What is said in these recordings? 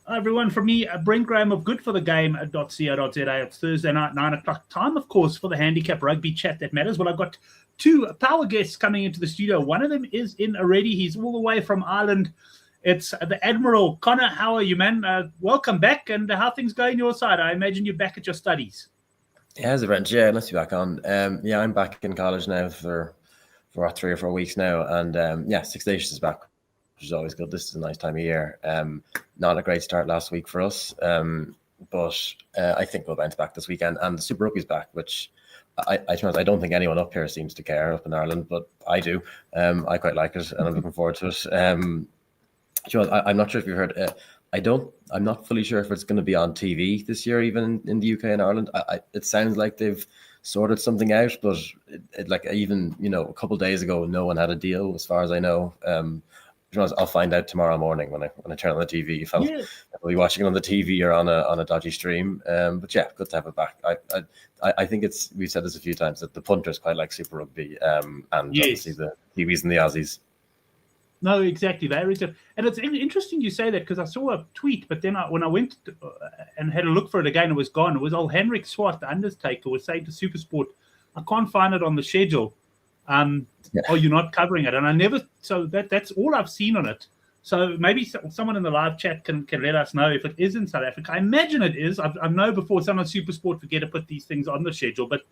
Everyone, from me, Brent Graham of goodforthegame.co.za. It's Thursday night, 9 o'clock time, of course, for the handicap rugby chat that matters. Well, I've got two power guests coming into the studio. One of them is in already. He's all the way from Ireland. It's the Admiral. Connor, how are you, man? Welcome back, and how are things going your side? I imagine you're back at your studies. Yeah, how's it, Brent? Yeah, let's be back on. I'm back in college now for 3 or 4 weeks now, and 6 Nations is back, which is always good. This is a nice time of year. Not a great start last week for us, but I think we'll bounce back this weekend. And the Super Rugby's back, which I don't think anyone up here seems to care up in Ireland, but I do. I quite like it, and I'm looking forward to it. I'm not sure if you've heard. I'm not fully sure if it's going to be on TV this year, even in the UK and Ireland. It sounds like they've sorted something out, but a couple of days ago, no one had a deal, as far as I know. I'll find out tomorrow morning when I turn on the TV if I'll be watching it on the TV or on a dodgy stream. But yeah, good to have it back. I think we've said this a few times that the punters quite like Super Rugby, and obviously the Kiwis and the Aussies. No, exactly. And it's interesting you say that, because I saw a tweet, but then when I went and had a look for it again, it was gone. It was old Henrik Swart, the Undertaker, was saying to SuperSport, I can't find it on the schedule. Are you not covering it? And that's all I've seen on it. So maybe someone in the live chat can let us know if it is in South Africa. I imagine it is. I know before some of SuperSport forget to put these things on the schedule, but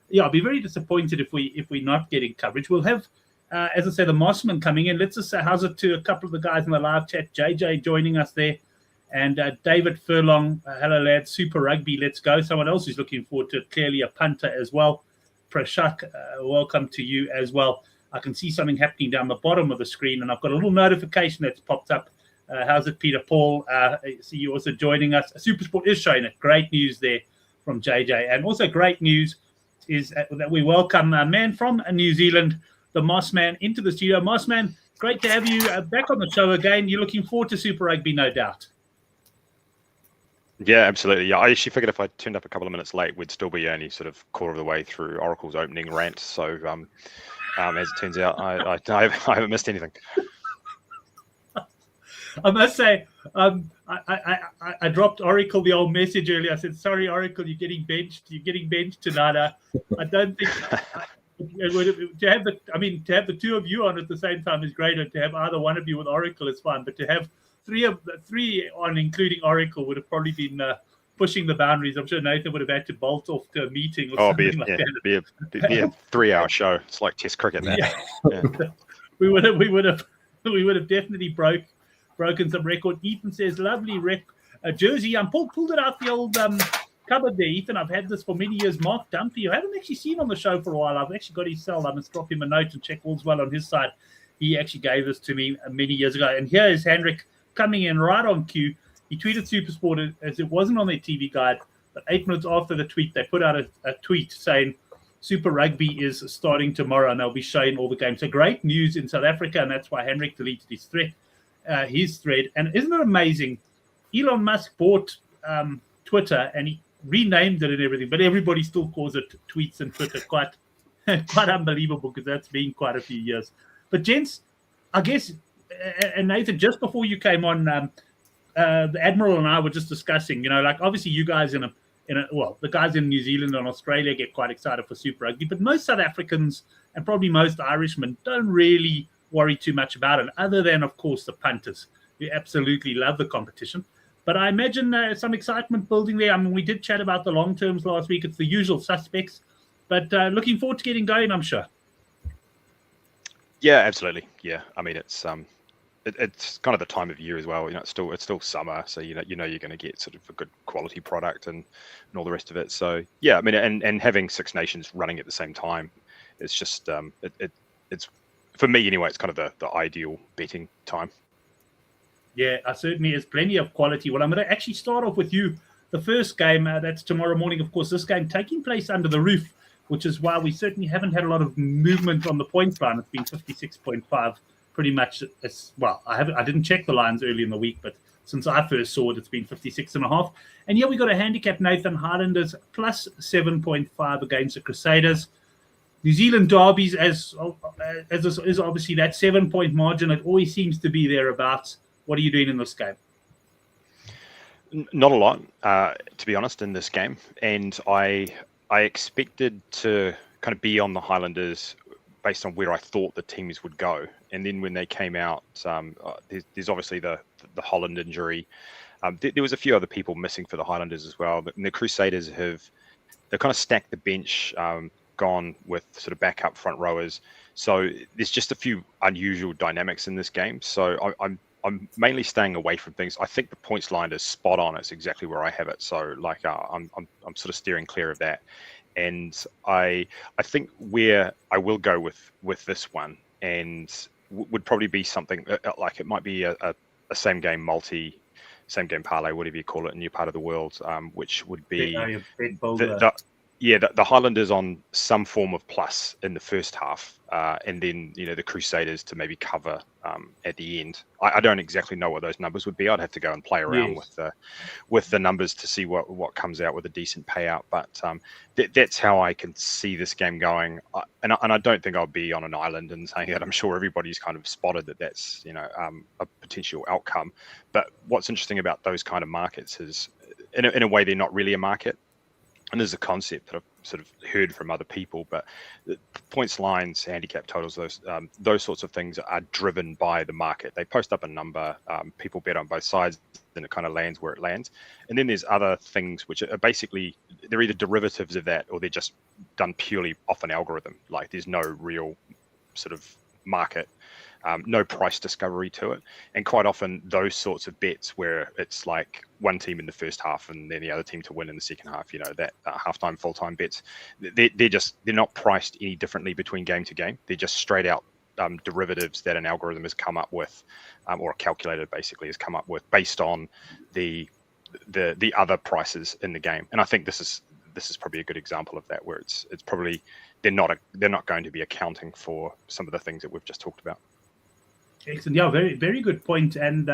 yeah, I'll be very disappointed if we're not getting coverage. We'll have, as I say, the Mossman coming in. Let's just say how's it to a couple of the guys in the live chat. JJ joining us there, and David Furlong. Hello, lads. Super Rugby, let's go. Someone else who's looking forward to it, clearly a punter as well. Prashak, welcome to you as well. I can see something happening down the bottom of the screen, and I've got a little notification that's popped up. How's it, Peter Paul? I see you also joining us. SuperSport is showing it. Great news there from JJ. And also great news is that we welcome a man from New Zealand, the Mossman, into the studio. Mossman, great to have you back on the show again. You're looking forward to Super Rugby, no doubt. Yeah, absolutely. Yeah, I actually figured if I turned up a couple of minutes late, we'd still be only sort of quarter of the way through Oracle's opening rant. So, as it turns out, I haven't missed anything. I must say, I dropped Oracle the old message earlier. I said, "Sorry, Oracle, you're getting benched. You're getting benched tonight." I don't think to have the two of you on at the same time is great, and to have either one of you with Oracle is fine. But to have three on, including Oracle, would have probably been pushing the boundaries. I'm sure Nathan would have had to bolt off to a meeting or something like that. It'd be a 3-hour show. It's like Test cricket now. Yeah. we would have definitely broken some record. Ethan says, lovely jersey. Pulled it out the old cupboard there, Ethan. I've had this for many years. Mark Dunphy, I haven't actually seen on the show for a while. I've actually got his cell. I must drop him a note and check all's well on his side. He actually gave this to me many years ago. And here is Henrik coming in right on cue. He tweeted SuperSport as it wasn't on their TV guide, but 8 minutes after the tweet, they put out a tweet saying Super Rugby is starting tomorrow, and they'll be showing all the games. So great news in South Africa, and that's why Henrik deleted his thread. And isn't it amazing? Elon Musk bought Twitter, and he renamed it and everything, but everybody still calls it tweets and Twitter. Quite unbelievable, because that's been quite a few years. But gents, I guess, and Nathan, just before you came on, the Admiral and I were just discussing, obviously you guys the guys in New Zealand and Australia get quite excited for Super Rugby, but most South Africans and probably most Irishmen don't really worry too much about it, other than, of course, the punters, who absolutely love the competition. But I imagine some excitement building there. I mean, we did chat about the long terms last week. It's the usual suspects, but looking forward to getting going, I'm sure. Yeah, absolutely. Yeah, I mean, it's kind of the time of year as well. It's still summer, so you're going to get sort of a good quality product and all the rest of it. So yeah, I mean, and having Six Nations running at the same time, it's just it's for me anyway. It's kind of the ideal betting time. Yeah, certainly is plenty of quality. Well, I'm going to actually start off with you. The first game that's tomorrow morning. Of course, this game taking place under the roof, which is why we certainly haven't had a lot of movement on the points line. It's been 56.5. Pretty much as well. I didn't check the lines early in the week, but since I first saw it, it's been 56.5. And here we got a handicap, Nathan. Highlanders plus 7.5 against the Crusaders. New Zealand derbies, as is obviously that 7-point margin. It always seems to be thereabouts. What are you doing in this game? Not a lot, to be honest, in this game, and I expected to kind of be on the Highlanders based on where I thought the teams would go, and then when they came out, there's obviously the Holland injury. There was a few other people missing for the Highlanders as well, but the Crusaders they've kind of stacked the bench, gone with sort of backup front rowers. So there's just a few unusual dynamics in this game. So I'm mainly staying away from things. I think the points line is spot on. It's exactly where I have it. So like I'm sort of steering clear of that. And I think where I will go with this one and would probably be something like it might be a same game multi, same game parlay, whatever you call it in your part of the world, which would be the Highlanders on some form of plus in the first half, and then the Crusaders to maybe cover at the end. I don't exactly know what those numbers would be. I'd have to go and play around with the numbers to see what comes out with a decent payout. But that's how I can see this game going. And I don't think I'll be on an island and saying that. I'm sure everybody's kind of spotted that's a potential outcome. But what's interesting about those kind of markets is, in a way, they're not really a market. And there's a concept that I've sort of heard from other people, but the points lines, handicap totals, those sorts of things are driven by the market. They post up a number, people bet on both sides, then it kind of lands where it lands. And then there's other things which are basically, they're either derivatives of that or they're just done purely off an algorithm. Like there's no real sort of market. No price discovery to it, and quite often those sorts of bets where it's like one team in the first half and then the other team to win in the second half, that halftime, full-time bets, they're not priced any differently between game to game. They're just straight out derivatives that an algorithm has come up with, or a calculator basically has come up with based on the other prices in the game. And I think this is probably a good example of that, where it's probably they're not going to be accounting for some of the things that we've just talked about. Excellent. Yeah, very, very good point. And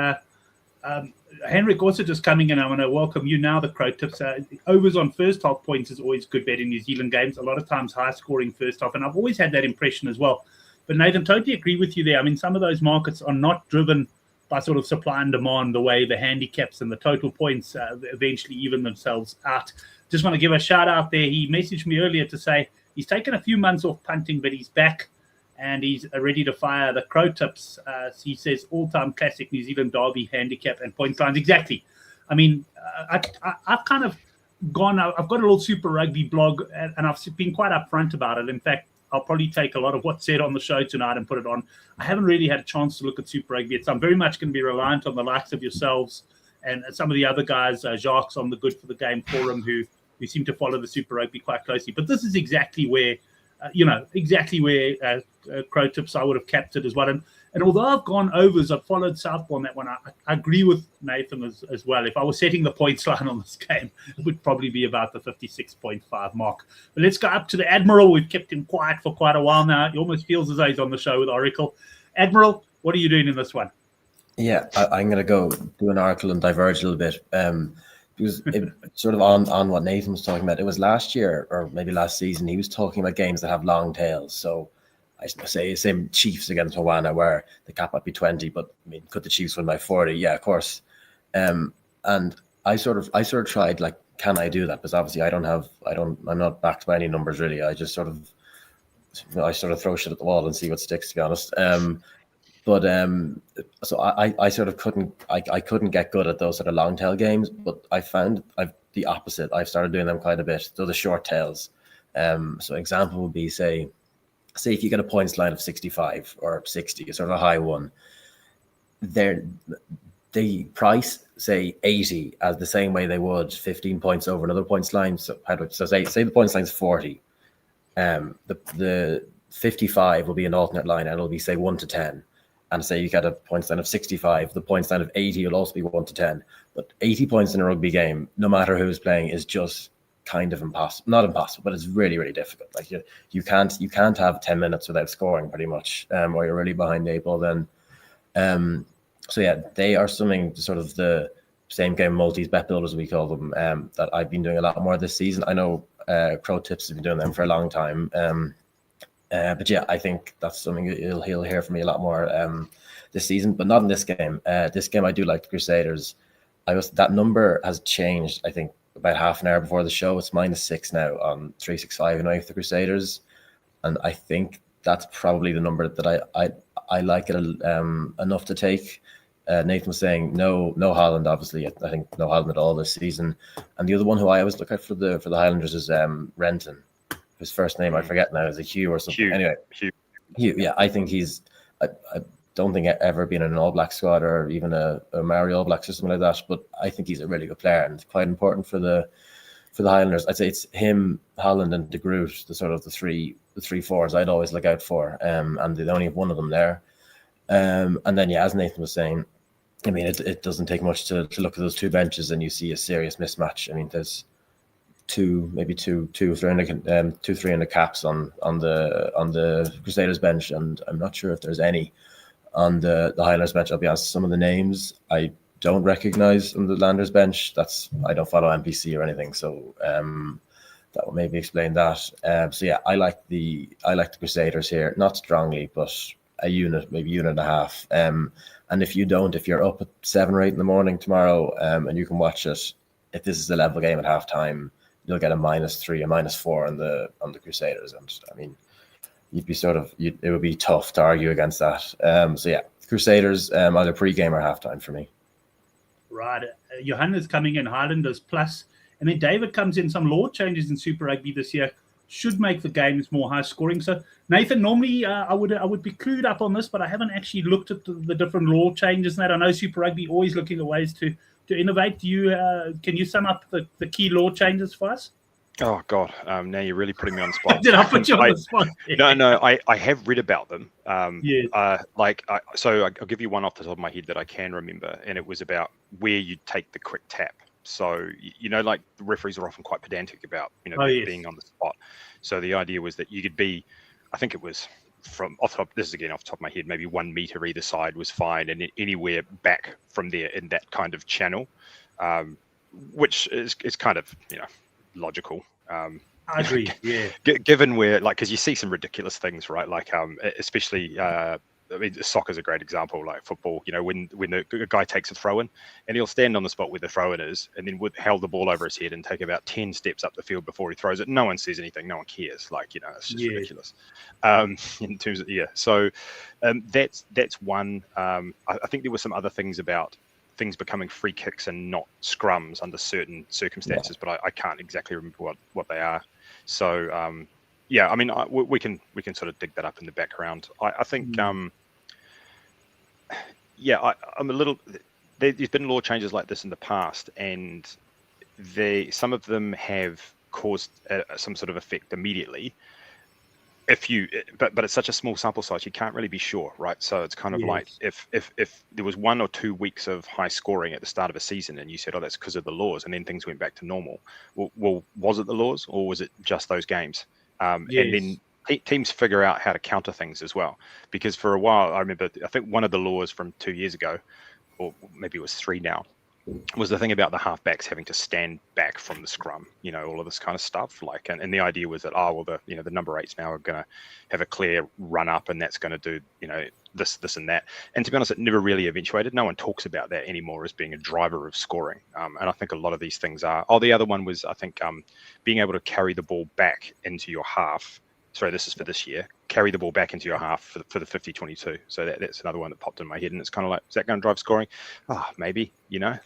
Henrik also just coming in. I want to welcome you now, the Crow Tips. Overs on first half points is always good bet in New Zealand games. A lot of times high scoring first half. And I've always had that impression as well. But Nathan, totally agree with you there. I mean, some of those markets are not driven by sort of supply and demand, the way the handicaps and the total points eventually even themselves out. Just want to give a shout out there. He messaged me earlier to say he's taken a few months off punting, but he's back. And he's ready to fire the Crow Tips. He says all-time classic New Zealand derby handicap and points lines. Exactly. I mean, I've kind of gone. I've got a little Super Rugby blog, and I've been quite upfront about it. In fact, I'll probably take a lot of what's said on the show tonight and put it on. I haven't really had a chance to look at Super Rugby. I'm very much going to be reliant on the likes of yourselves and some of the other guys, Jacques on the Good for the Game forum, who seem to follow the Super Rugby quite closely. But this is exactly where. Crow Tips I would have capped it as well. And although I've gone overs, I've followed Southpaw on that one. I agree with Nathan as well. If I was setting the points line on this game, it would probably be about the 56.5 mark. But let's go up to the Admiral. We've kept him quiet for quite a while now. He almost feels as though he's on the show with Oracle. Admiral, what are you doing in this one? Yeah, I'm going to go do an article and diverge a little bit. Because it sort of on what Nathan was talking about. It was last year or maybe last season. He was talking about games that have long tails. So I say same Chiefs against Moana, where the cap might be 20, but I mean, could the Chiefs win by 40? Yeah, of course. And I sort of tried, like, can I do that? Because obviously I'm not backed by any numbers really. I sort of throw shit at the wall and see what sticks, to be honest. So I sort of couldn't get good at those sort of long tail games, but I found the opposite. I've started doing them quite a bit. They're the short tails. So an example would be say if you get a points line of 65 or 60, sort of a high one, they price say 80 as the same way they would 15 points over another points line. So say the points line is 40. The 55 will be an alternate line and it'll be say 1 to 10. And say you get a points line of 65, the points line of 80 will also be 1 to 10. But 80 points in a rugby game, no matter who's playing, is just kind of impossible. Not impossible, but it's really, really difficult. Like you can't have 10 minutes without scoring, pretty much, or you're really behind the eight ball then. So yeah, they are something sort of the same game multis, bet builders we call them, that I've been doing a lot more this season. I know Crow Tips have been doing them for a long time. But yeah, I think that's something he'll hear from me a lot more this season, but not in this game. This game, I do like the Crusaders. that number has changed, I think, about half an hour before the show. It's -6 now on 365 and with the Crusaders, and I think that's probably the number that I like it enough to take. Nathan was saying no Holland, obviously. I think no Holland at all this season. And the other one who I always look at for the Highlanders is Renton. His first name I forget now. Is it Hugh or something? Anyway, Hugh. Yeah, I think he's. I don't think I've ever been in an All Black squad or even a Maori All Blacks or something like that. But I think he's a really good player and quite important for the Highlanders. I'd say it's him, Holland, and De Groot, the three forwards I'd always look out for. And they only have one of them there. And then as Nathan was saying, I mean, it doesn't take much to look at those two benches and you see a serious mismatch. I mean, there's two, three in the caps on the Crusaders bench, and I'm not sure if there's any on the Highlanders bench. I'll be honest, some of the names I don't recognize on the Landers bench. I don't follow NPC or anything, so that will maybe explain that. So yeah, I like the Crusaders here, not strongly, but a unit, maybe unit and a half. And if you're up at 7 or 8 in the morning tomorrow, and you can watch it, if this is a level game at halftime, you'll get a -3 or -4 on the Crusaders. And I mean, you'd be it would be tough to argue against that. So yeah, Crusaders, either pre-game or halftime for me. Right. Johanna's coming in, Highlanders plus. And then David comes in, some law changes in Super Rugby this year should make the games more high scoring. So Nathan, normally I would be clued up on this, but I haven't actually looked at the different law changes. And I know Super Rugby always looking at ways to innovate. Can you sum up the key law changes for us? Oh God! Now you're really putting me on the spot. Did I put you on the spot? No. I have read about them. Yes. So I'll give you one off the top of my head that I can remember, and it was about where you take the quick tap. So like the referees are often quite pedantic about being on the spot. So the idea was that you could be, I think it was from off the top. This is again off the top of my head. Maybe 1 meter either side was fine, and anywhere back from there in that kind of channel, which is kind of logical. I agree. Yeah. Given where, because you see some ridiculous things, right? Especially, I mean, soccer's a great example. Like football, when the guy takes a throw in, and he'll stand on the spot where the throw in is, and then hold the ball over his head and take about 10 steps up the field before he throws it. No one says anything. No one cares. It's just ridiculous. In terms of So that's one. I think there were some other things about things becoming free kicks and not scrums under certain circumstances, but I can't exactly remember what they are. So I mean, we can sort of dig that up in the background. I think I'm a little. There's been law changes like this in the past, and some of them have caused some sort of effect immediately. But it's such a small sample size, you can't really be sure, right? So it's kind of like if there was 1 or 2 weeks of high scoring at the start of a season, and you said, "Oh, that's because of the laws," and then things went back to normal. Well, was it the laws, or was it just those games? And then teams figure out how to counter things as well. Because for a while, I remember, I think one of the laws from 2 years ago, or maybe it was 3 now, was the thing about the halfbacks having to stand back from the scrum, all of this kind of stuff. And the idea was that, the number 8s now are going to have a clear run up, and that's going to do, this and that. And to be honest, it never really eventuated. No one talks about that anymore as being a driver of scoring. And I think a lot of these things are. The other one was, I think, being able to carry the ball back into your half. Sorry, this is for this year. Carry the ball back into your half for the 50-22. So that's another one that popped in my head, and it's kind of like, is that going to drive scoring? Maybe. I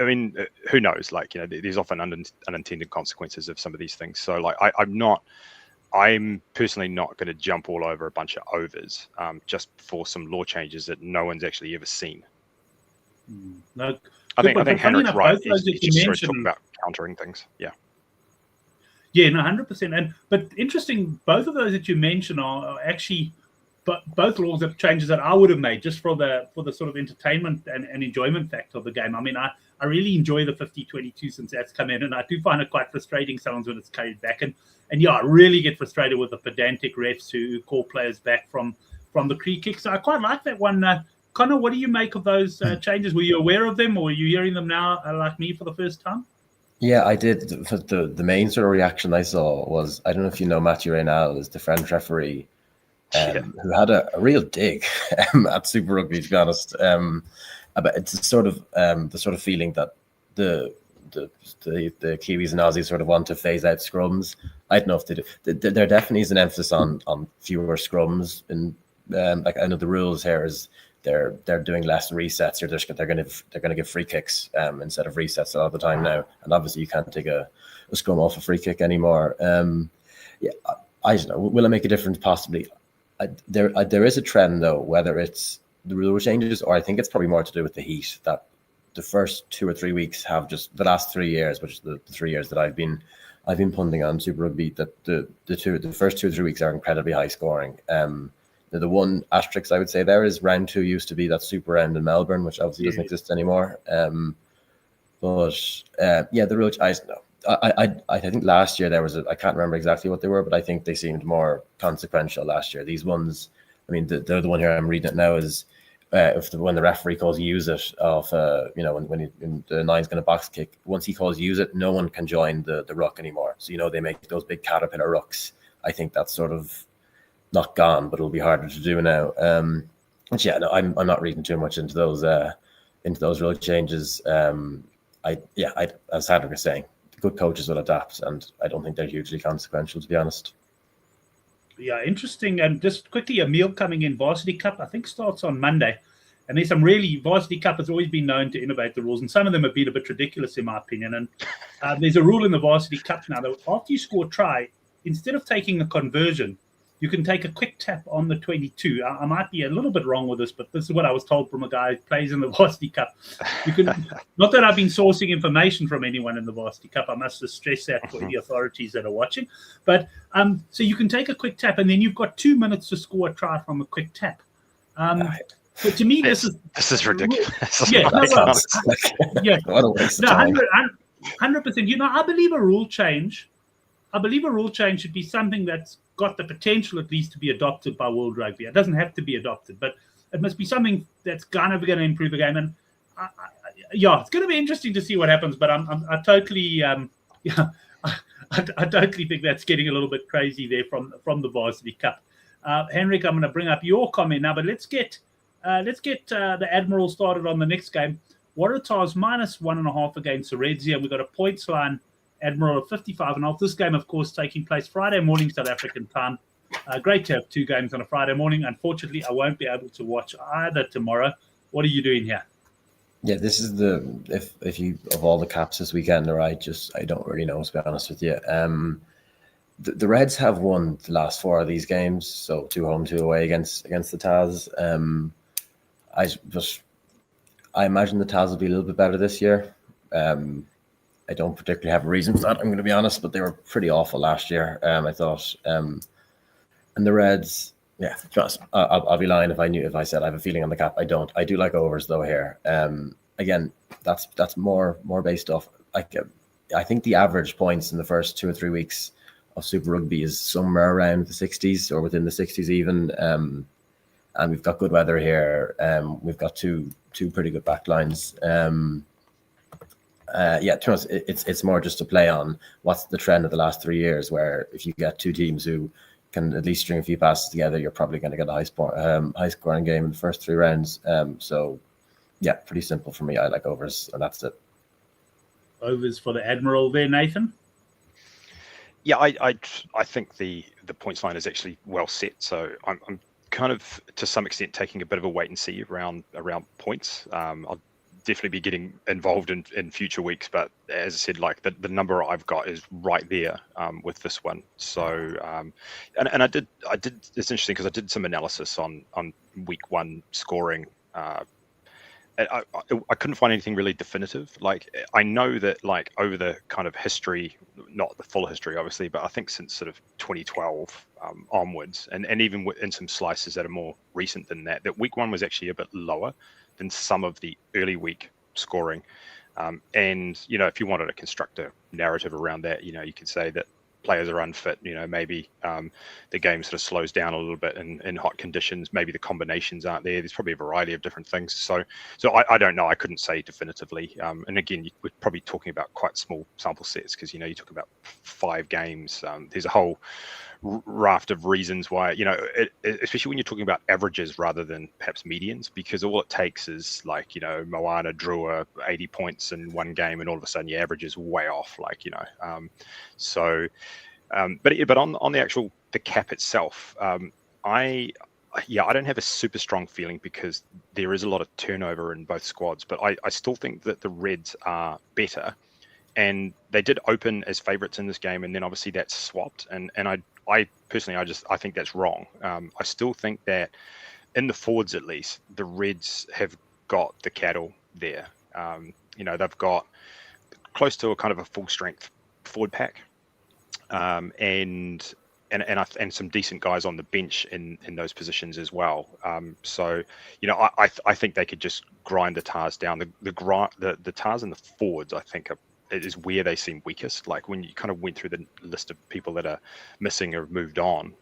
mean, who knows? There's often unintended consequences of some of these things. So I'm personally not going to jump all over a bunch of overs just for some law changes that no one's actually ever seen. No, I think Henrik's right. He's just talking about countering things. Yeah. Yeah, no, 100%. But interesting, both of those that you mentioned are actually, but both laws of changes that I would have made just for the sort of entertainment and enjoyment factor of the game. I mean, I really enjoy the 50-22 since that's come in, and I do find it quite frustrating sometimes when it's carried back. And I really get frustrated with the pedantic refs who call players back from the free kick. So I quite like that one. Connor, what do you make of those changes? Were you aware of them, or are you hearing them now, like me, for the first time? Yeah, I did. The main sort of reaction I saw was, I don't know if you know Matthew Reynal is the French referee who had a real dig at Super Rugby, to be honest. But it's the sort of feeling that the Kiwis and Aussies sort of want to phase out scrums. I don't know if they do. There definitely is an emphasis on fewer scrums, and like I know the rules here is they're doing less resets, or they're going to give free kicks instead of resets a lot of the time now. And obviously you can't take a scrum off a free kick anymore. I don't know. Will it make a difference? Possibly. There is a trend though, whether it's the rule changes or I think it's probably more to do with the heat, that the first 2 or 3 weeks have just the last 3 years, which is the 3 years that I've been punting on Super Rugby, that the first 2 or 3 weeks are incredibly high scoring. The one asterisk I would say there is round 2 used to be that super round in Melbourne, which obviously doesn't exist anymore. The rule, I don't know. I think last year there was I can't remember exactly what they were, but I think they seemed more consequential last year. These ones, I mean, the one here I'm reading it now is when the referee calls use it off, when the nine's going to box kick, once he calls use it, no one can join the ruck anymore. So they make those big caterpillar rucks. I think that's sort of not gone, but it'll be harder to do now. I'm not reading too much into those rule changes. As Hadrick was saying, good coaches will adapt, and I don't think they're hugely consequential, to be honest. Yeah, interesting. And just quickly, a meal coming in. Varsity Cup, I think, starts on Monday. And there's some Varsity Cup has always been known to innovate the rules, and some of them have been a bit ridiculous, in my opinion. And there's a rule in the Varsity Cup now that after you score a try, instead of taking the conversion, you can take a quick tap on the 22. I might be a little bit wrong with this, but this is what I was told from a guy who plays in the Varsity Cup. You can, not that I've been sourcing information from anyone in the Varsity Cup. I must just stress that for any authorities that are watching. But so you can take a quick tap, and then you've got 2 minutes to score a try from a quick tap. But to me, this is ridiculous. Yeah, what a waste of time. 100%. I believe a rule change. I believe a rule change should be something that's got the potential at least to be adopted by World Rugby. It doesn't have to be adopted, but it must be something that's kind of going to improve the game. And it's going to be interesting to see what happens. But I totally, I totally think that's getting a little bit crazy there from the Varsity Cup. Henrik, I'm going to bring up your comment now, but let's get the Admiral started on the next game. Waratahs -1.5 against the Reds here. We've got a points line. Admiral of 55.5. This game, of course, taking place Friday morning, South African time. Great to have 2 games on a Friday morning. Unfortunately, I won't be able to watch either tomorrow. What are you doing here? Yeah, this is if you of all the caps this weekend, or I don't really know, to be honest with you. The Reds have won the last 4 of these games, so 2 home, 2 away against the Taz. I imagine the Taz will be a little bit better this year. I don't particularly have a reason for that, I'm going to be honest, but they were pretty awful last year, I thought. And the Reds, yeah, just I'll be lying if I said I have a feeling on the cap. I don't. I do like overs though here. Again, that's more based off. I think the average points in the first 2 or 3 weeks of Super Rugby is somewhere around the 60s or within the 60s even. And we've got good weather here. We've got two pretty good backlines. To be honest, it's more just to play on what's the trend of the last 3 years, where if you get 2 teams who can at least string a few passes together, you're probably going to get a high scoring game in the first 3 rounds. Pretty simple for me. I like overs, and that's it. Overs for the Admiral there, Nathan? Yeah, I think the points line is actually well set. So I'm kind of to some extent taking a bit of a wait and see around points. I'll definitely be getting involved in future weeks, but as I said, like the number I've got is right there with this one. So and I did it's interesting because I did some analysis on week 1 scoring. I couldn't find anything really definitive. Like I know that like over the kind of history, not the full history obviously, but I think since sort of 2012 onwards, and even in some slices that are more recent than that week 1 was actually a bit lower than some of the early week scoring. And if you wanted to construct a narrative around that, you could say that players are unfit, maybe the game sort of slows down a little bit in hot conditions, maybe the combinations aren't there. There's probably a variety of different things. So I don't know. I couldn't say definitively. And again, we're probably talking about quite small sample sets because, you talk about 5 games. There's a whole raft of reasons why, especially when you're talking about averages rather than perhaps medians, because all it takes is like, Moana, Drua, 80 points in one game, and all of a sudden your average is way off. But on the cap itself, I don't have a super strong feeling because there is a lot of turnover in both squads, but I still think that the Reds are better. And they did open as favourites in this game, and then obviously that's swapped. And I personally, I think that's wrong. I still think that in the forwards, at least, the Reds have got the cattle there. They've got close to a kind of a full strength forward pack, and some decent guys on the bench in those positions as well. I think they could just grind the Tars down. The Tars and the forwards, I think, is where they seem weakest. Like when you kind of went through the list of people that are missing or have moved on,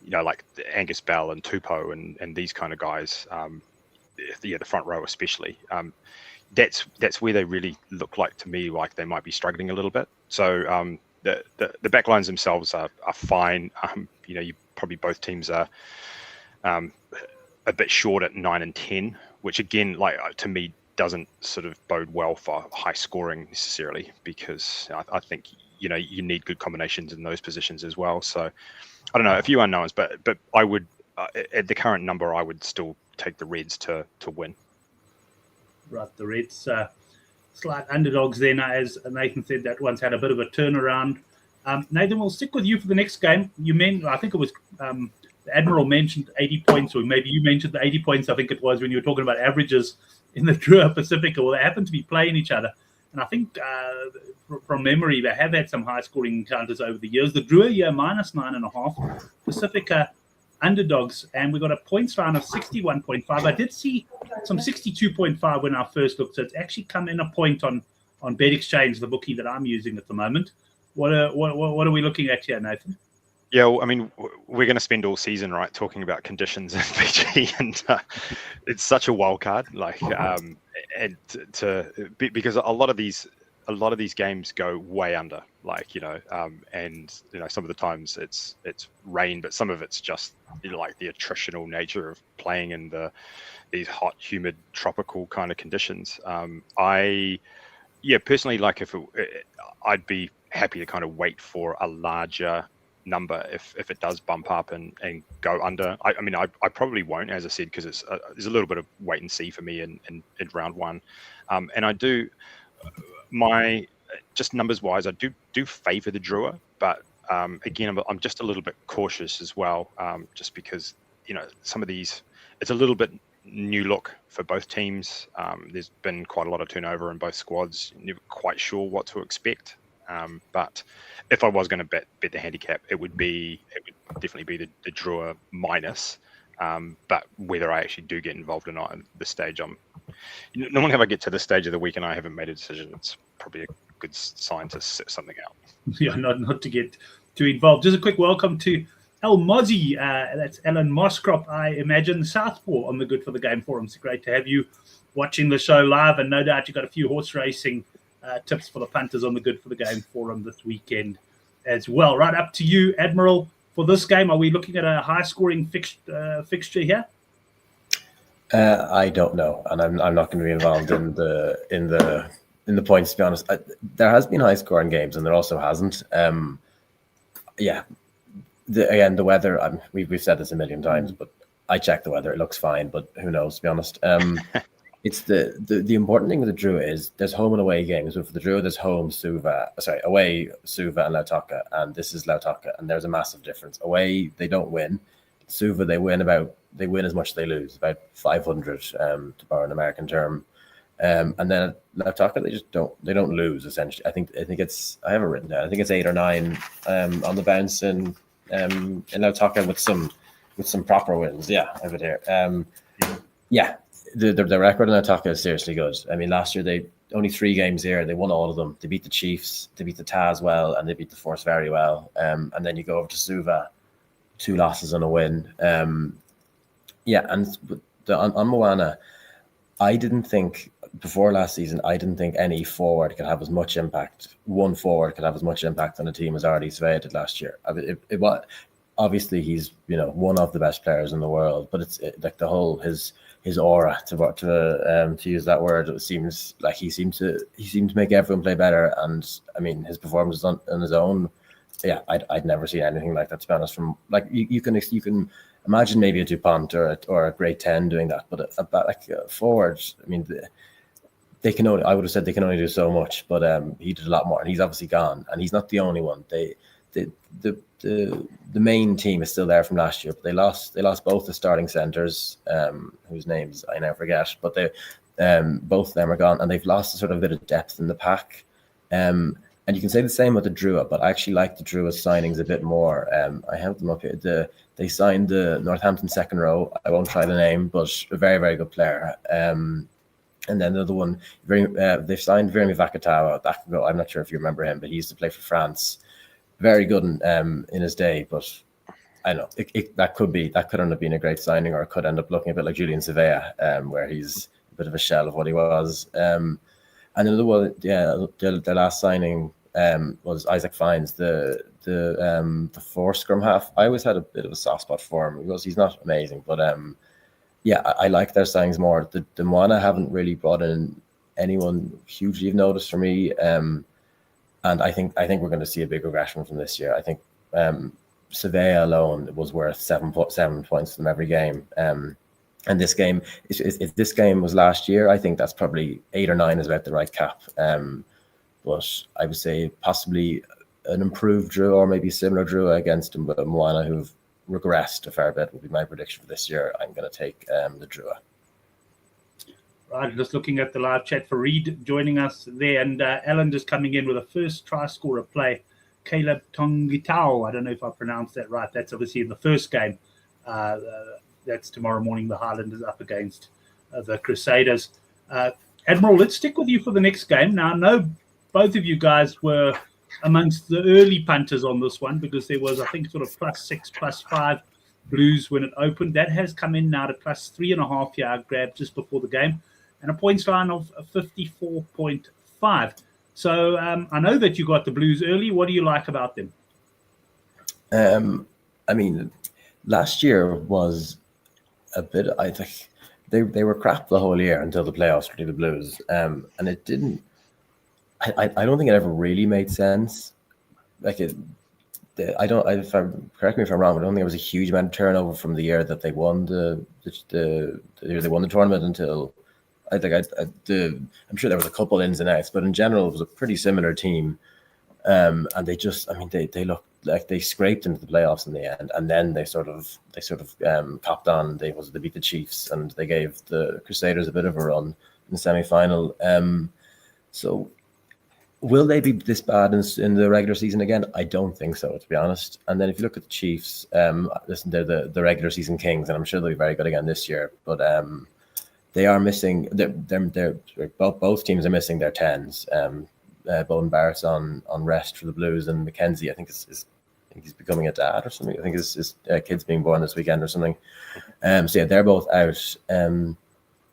like Angus Bell and Tupou and these kind of guys, the front row especially. That's where they really look like to me like they might be struggling a little bit. So the back lines themselves are fine. You probably both teams are a bit short at 9 and 10, which again, like to me, doesn't sort of bode well for high scoring necessarily, because I think you need good combinations in those positions as well. So I don't know, a few unknowns, but I would at the current number I would still take the Reds to win. Right, the Reds slight underdogs there now, as Nathan said, that one's had a bit of a turnaround. Nathan, we'll stick with you for the next game. I think it was the Admiral mentioned 80 points, or maybe you mentioned the 80 points, I think it was, when you were talking about averages in the Drua Pasifika. Well, they happen to be playing each other. And I think from memory, they have had some high-scoring encounters over the years. The Drua here, -9.5. Pacifica underdogs. And we got a points line of 61.5. I did see some 62.5 when I first looked. So it's actually come in a point on Bet Exchange, the bookie that I'm using at the moment. What are we looking at here, Nathan? Yeah, well, I mean, we're going to spend all season, right, talking about conditions in Fiji, and it's such a wild card. Because a lot of these games go way under, and some of the times it's rain, but some of it's just like the attritional nature of playing in these hot, humid, tropical kind of conditions. Personally, I'd be happy to kind of wait for a larger number if it does bump up and go under. I probably won't, as I said, because there's a little bit of wait and see for me in round one, and I do just numbers wise, I do favor the Drua, but again, I'm just a little bit cautious as well, just because some of these, it's a little bit new look for both teams. There's been quite a lot of turnover in both squads. Never quite sure what to expect. But if I was going to bet the handicap, it would definitely be the Drua minus. But whether I actually do get involved or not at this stage, normally if I get to this stage of the week and I haven't made a decision, it's probably a good sign to set something out. Yeah, not to get too involved. Just a quick welcome to El Mozzie. That's Alan Moskrop, I imagine, Southpaw on the Good for the Game forum. It's great to have you watching the show live, and no doubt you got a few horse racing tips for the punters on the Good for the Game forum this weekend as well. Right, up to you, Admiral, for this game. Are we looking at a high-scoring fixture here? I don't know, and I'm not going to be involved in the points, to be honest. There has been high-scoring games, and there also hasn't. The weather. We've said this a million times, but I checked the weather. It looks fine, but who knows? To be honest. It's the important thing with the Drua is there's home and away games. So for the Drua, there's away Suva and Lautaka, and this is Lautaka, and there's a massive difference. Away they don't win. Suva they win as much as they lose, about 500 to borrow an American term. And then at Lautaka they don't lose essentially. I think it's, I have it written down. I think it's 8 or 9 on the bounce in Lautaka with some proper wins. Yeah, I have it here. The record in Lautaka is seriously good. I mean, last year they only 3 games here. They won all of them. They beat the Chiefs, they beat the Taz well, and they beat the Force very well. And then you go over to Suva, 2 losses and a win. And on Moana, I didn't think before last season, I didn't think any forward could have as much impact. One forward could have as much impact on a team as Artie Svea did last year. I mean, it was obviously he's one of the best players in the world, but it's like the whole his aura to use that word. It seems like he seemed to make everyone play better, and I mean his performances on his own. Yeah, I'd never seen anything like that. To be honest, from like you can imagine maybe a DuPont or a grade 10 doing that, but forward, I mean, they can only. I would have said they can only do so much, but he did a lot more, and he's obviously gone, and he's not the only one. The main team is still there from last year, but they lost both the starting centres, whose names I now forget, but they both of them are gone, and they've lost a sort of bit of depth in the pack. And you can say the same with the Drua, but I actually like the Drua signings a bit more. I have them up here. They signed the Northampton second row. I won't try the name, but a very, very good player. And then the other one, they've signed Virmi Vakatawa. I'm not sure if you remember him, but he used to play for France. Very good in his day, but I don't know. That could end up being a great signing, or it could end up looking a bit like Julian Savea, where he's a bit of a shell of what he was. And another one, the last signing was Isaac Fines, the four scrum half. I always had a bit of a soft spot for him because he's not amazing, but I like their signings more. The Moana haven't really brought in anyone hugely of notice for me, and I think we're going to see a big regression from this year. I think Surveyor alone was worth 7 points from every game. And this game, if this game was last year, I think that's probably 8 or 9 is about the right cap. But I would say possibly an improved Drua or maybe similar Drua against Moana, who've regressed a fair bit, would be my prediction for this year. I'm going to take the Drua. Right, just looking at the live chat for Reed joining us there, and Alan just coming in with a first try scorer play. Caleb Tongitao, I don't know if I pronounced that right. That's obviously in the first game. That's tomorrow morning, the Highlanders up against the Crusaders. Admiral, let's stick with you for the next game. Now, I know both of you guys were amongst the early punters on this one because there was, I think, sort of +6, +5 Blues when it opened. That has come in now to +3.5 yard grab just before the game, and a points line of 54.5. So I know that you got the Blues early. What do you like about them? I mean, last year was a bit. I think they were crap the whole year until the playoffs for the Blues, and it didn't. I don't think it ever really made sense. Like it, correct me if I'm wrong, but I don't think there was a huge amount of turnover from the year that they won the year they won the tournament until. I'm sure there was a couple ins and outs, but in general it was a pretty similar team, and they just, I mean, they looked like they scraped into the playoffs in the end, and then they sort of copped on. They beat the Chiefs, and they gave the Crusaders a bit of a run in the semi-final. So will they be this bad in the regular season again? I don't think so, to be honest. And then if you look at the Chiefs, listen, they're the regular season kings, and I'm sure they'll be very good again this year. But they are missing. Both teams are missing their 10s. Bowden Barrett's on rest for the Blues, and Mackenzie, I think he's becoming a dad or something. I think his kid's being born this weekend or something. So yeah, they're both out.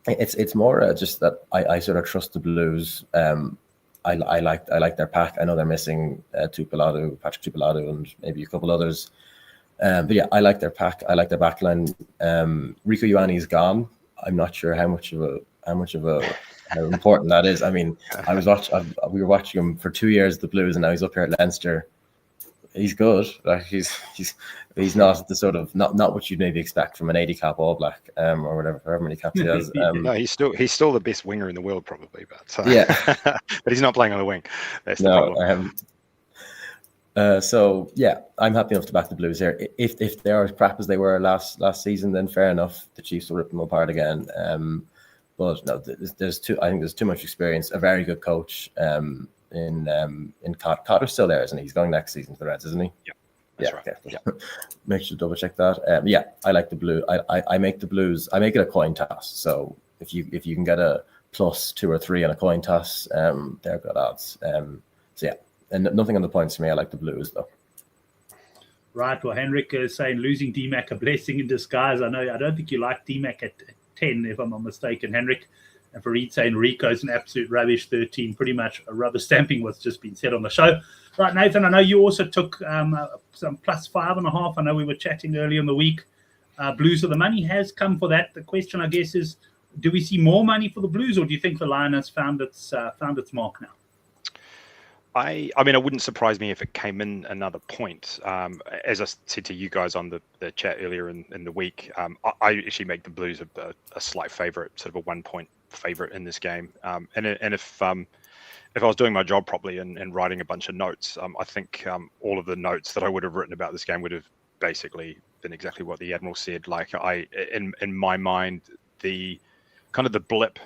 It's more just that I sort of trust the Blues. I like their pack. I know they're missing Patrick Tupilado, and maybe a couple others. But yeah, I like their pack. I like their backline. Rico Ioane's gone. I'm not sure how important that is. I mean, we were watching him for 2 years at the Blues, and now he's up here at Leinster. He's good. Like he's not the sort of not what you'd maybe expect from an 80 cap All Black or whatever, however many caps he has. No, he's still the best winger in the world probably, but yeah, but he's not playing on the wing. That's the problem. So yeah, I'm happy enough to back the Blues here. If they are as crap as they were last season, then fair enough. The Chiefs will rip them apart again. But no, I think there's too much experience. A very good coach in Cotter's still there, isn't he? He's going next season to the Reds, isn't he? Yeah, that's right. Okay. Yeah. Make sure to double check that. Yeah, I like the Blue. I make the Blues. I make it a coin toss. So if you can get a +2 or 3 on a coin toss, they're good odds. So yeah. And nothing on the points for me. I like the Blues, though. Right. Well, Henrik is saying losing DMAC a blessing in disguise. I don't think you like DMAC at 10, if I'm not mistaken, Henrik. And Farid saying Rico's an absolute rubbish 13. Pretty much a rubber stamping what's just been said on the show. Right, Nathan, I know you also took some +5.5. I know we were chatting earlier in the week. Blues of the money has come for that. The question, I guess, is do we see more money for the Blues, or do you think the line has found its mark now? I mean, it wouldn't surprise me if it came in another point. As I said to you guys on the chat earlier in the week, I actually make the Blues a slight favourite, sort of a 1 point favourite in this game. And if I was doing my job properly and writing a bunch of notes, I think all of the notes that I would have written about this game would have basically been exactly what the Admiral said. Like in my mind, the kind of the blip,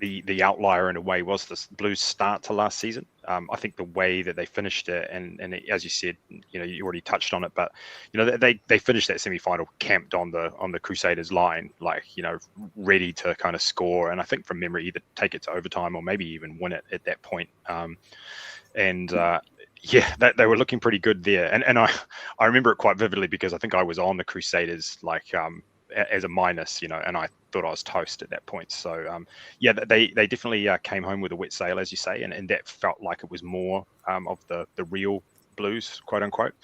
the outlier in a way was this Blues start to last season. I think the way that they finished it, and as you said, you already touched on it, but they finished that semi-final camped on the Crusaders line, like ready to kind of score, and I think from memory either take it to overtime or maybe even win it at that point. Yeah, they were looking pretty good there, and I remember it quite vividly because I think I was on the Crusaders like as a minus, and I thought I was toast at that point. So yeah, they definitely came home with a wet sail, as you say, and that felt like it was more of the real Blues, quote unquote.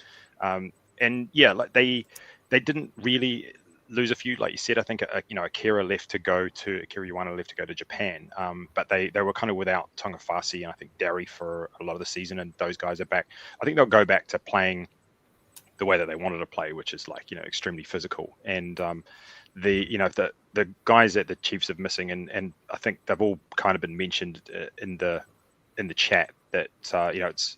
And yeah, like they didn't really lose a few, like you said. I think Akira Ioana left to go to Japan, but they were kind of without Tongafasi and I think Derry for a lot of the season, and those guys are back. I think they'll go back to playing the way that they wanted to play, which is like extremely physical. And the guys that the Chiefs are missing, and I think they've all kind of been mentioned in the chat that it's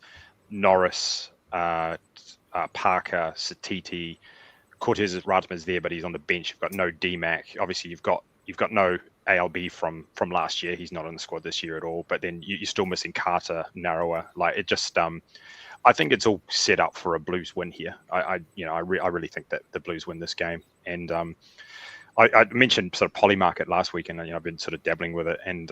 Norris, Parker, Satiti, Cortez Ratama's there, but he's on the bench. You've got no DMAC. Obviously, you've got no ALB from last year. He's not in the squad this year at all. But then you're still missing Carter, Narawa. Like it just, I think it's all set up for a Blues win here. I really think that the Blues win this game. And I mentioned sort of Polymarket last week, and I've been sort of dabbling with it. And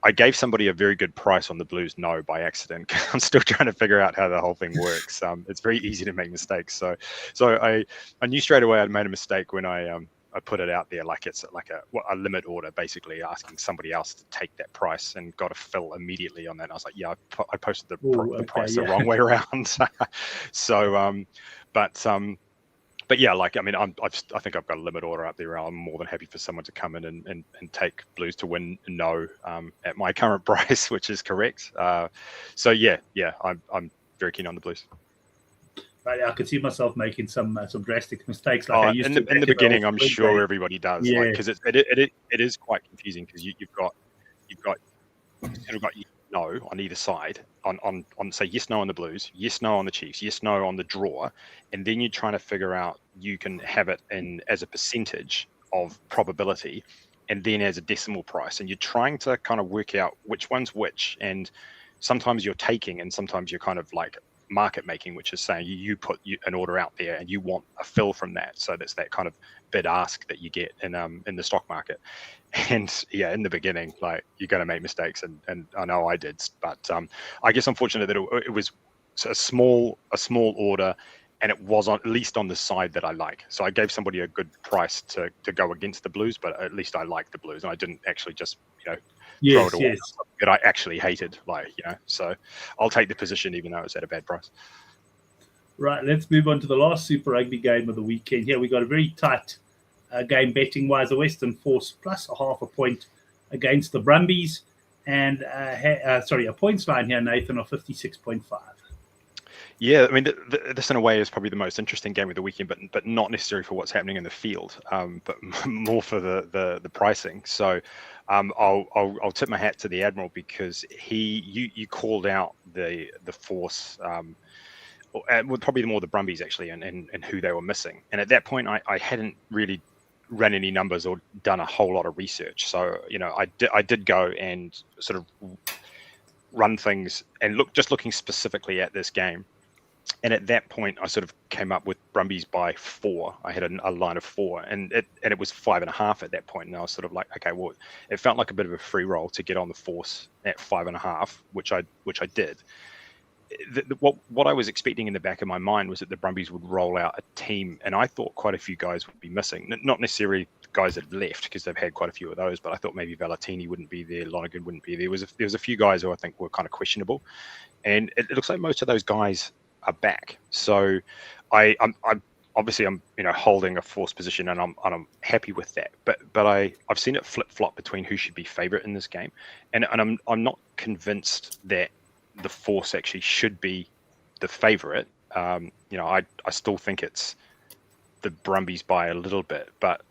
I gave somebody a very good price on the Blues no by accident. I'm still trying to figure out how the whole thing works. It's very easy to make mistakes. So I knew straight away I'd made a mistake when I put it out there like it's like a limit order, basically asking somebody else to take that price, and got a fill immediately on that. And I was like, yeah, I posted the price the wrong way around. So, but yeah, like, I mean, I think I've got a limit order up there. I'm more than happy for someone to come in and take Blues to win no at my current price, which is correct. So yeah, I'm very keen on the Blues. Right, I could see myself making some drastic mistakes. Like I used in to the beginning, I'm sure everybody does. Yeah. Because it is quite confusing because you've got no on either side on say yes no on the Blues, yes no on the Chiefs, yes no on the draw, and then you're trying to figure out you can have it in as a percentage of probability and then as a decimal price, and you're trying to kind of work out which one's which, and sometimes you're taking and sometimes you're kind of like market making, which is saying you put an order out there and you want a fill from that. So that's that kind of bid ask that you get in the stock market. And yeah, in the beginning, like you're going to make mistakes, and I know I did, but I guess I'm fortunate that it was a small order, and it was at least on the side that I like. So I gave somebody a good price to go against the Blues, but at least I liked the Blues, and I didn't actually just throw it away that I actually hated, so I'll take the position even though it's at a bad price. Right, let's move on to the last Super Rugby game of the weekend. Here we got a very tight game betting wise. The Western Force plus a half a point against the Brumbies, and a points line here, Nathan, of 56.5. Yeah, I mean, this in a way is probably the most interesting game of the weekend, but not necessarily for what's happening in the field, but more for the pricing. So I'll tip my hat to the Admiral because you called out the Force, probably more the Brumbies actually, and who they were missing. And at that point, I hadn't really run any numbers or done a whole lot of research. So I did go and sort of run things and looking specifically at this game. And at that point, I sort of came up with Brumbies by 4. I had a line of 4, and it was 5.5 at that point. And I was sort of like, okay, well, it felt like a bit of a free roll to get on the Force at 5.5, which I did. what I was expecting in the back of my mind was that the Brumbies would roll out a team, and I thought quite a few guys would be missing. Not necessarily guys that have left, because they've had quite a few of those, but I thought maybe Valentini wouldn't be there, Lonergan wouldn't be there. There was a few guys who I think were kind of questionable, and it looks like most of those guys are back. So I'm obviously I'm holding a forced position, and I'm happy with that. But I've seen it flip flop between who should be favourite in this game, and I'm not convinced that the force actually should be the favourite. I still think it's the Brumbies by a little bit, but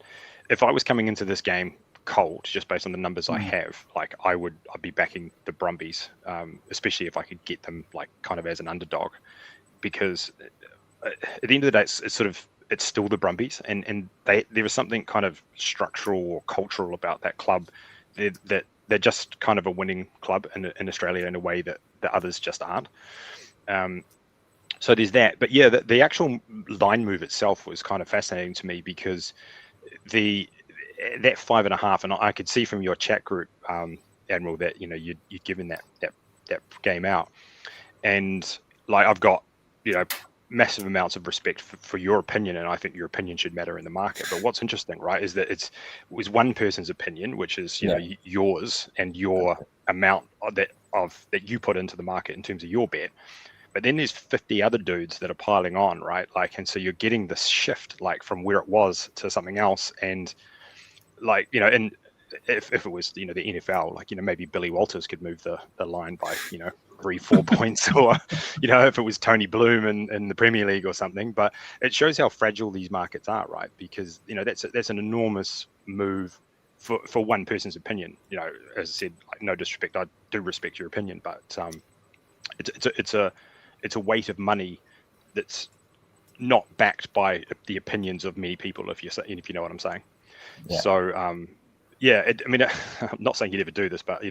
if I was coming into this game cold, just based on the numbers I have, like I'd be backing the Brumbies, especially if I could get them like kind of as an underdog, because at the end of the day, it's still the Brumbies, and there is something kind of structural or cultural about that club that they're just kind of a winning club in Australia in a way that the others just aren't. So there's that. But yeah, the actual line move itself was kind of fascinating to me, because that 5.5, and I could see from your chat group, Admiral, that you'd given that game out, and like I've got massive amounts of respect for your opinion, and I think your opinion should matter in the market. But what's interesting, right, is that it was one person's opinion, which is yours and your amount that you put into the market in terms of your bet. But then there's 50 other dudes that are piling on, right? Like, and so you're getting this shift, like from where it was to something else, and like and if it was the NFL, like maybe Billy Walters could move the line by 3-4 points, or if it was Tony Bloom in the Premier League or something. But it shows how fragile these markets are, right? Because that's an enormous move for one person's opinion. As I said, like, no disrespect, I do respect your opinion, but it's a weight of money that's not backed by the opinions of many people, if you know what I'm saying. Yeah. So I'm not saying you'd ever do this, but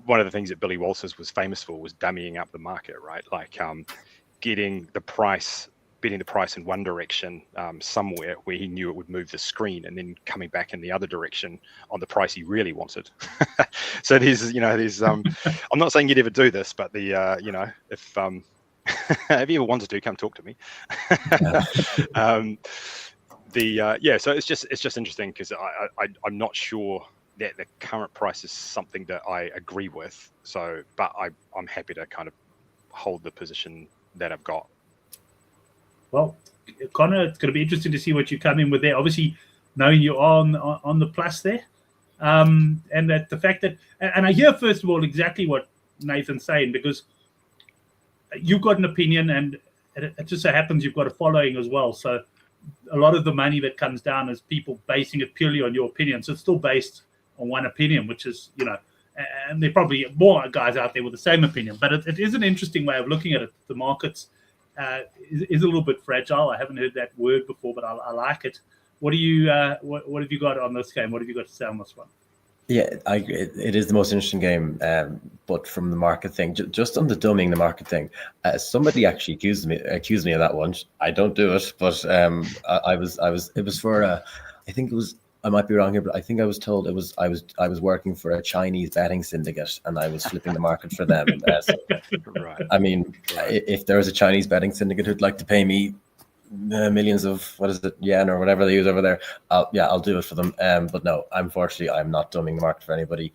one of the things that Billy Walters was famous for was dummying up the market, right? Like betting the price in one direction somewhere where he knew it would move the screen, and then coming back in the other direction on the price he really wanted. So there's I'm not saying you'd ever do this, but if if you ever wanted to, come talk to me. So it's just interesting, because I'm not sure that the current price is something that I agree with. So, but I'm happy to kind of hold the position that I've got. Well, Connor, it's going to be interesting to see what you come in with there. Obviously, knowing you're on the plus there, and that the fact that, and I hear first of all exactly what Nathan's saying, because you've got an opinion, and it just so happens you've got a following as well. So a lot of the money that comes down is people basing it purely on your opinion. So it's still based on one opinion, which is, and there are probably more guys out there with the same opinion. But it is an interesting way of looking at it. The markets is a little bit fragile. I haven't heard that word before, but I like it. What do you what have you got on this game? What have you got to say on this one? Yeah, it is the most interesting game, but from the market thing, just on the dumbing the market thing, somebody actually accused me of that once. I don't do it, but it was for I think it was, I might be wrong here, but I think I was told I was working for a Chinese betting syndicate, and I was flipping the market for them. Right. I mean, if there was a Chinese betting syndicate who'd like to pay me millions of yen or whatever they use over there, I'll do it for them. But no, unfortunately, I'm not dumbing the market for anybody.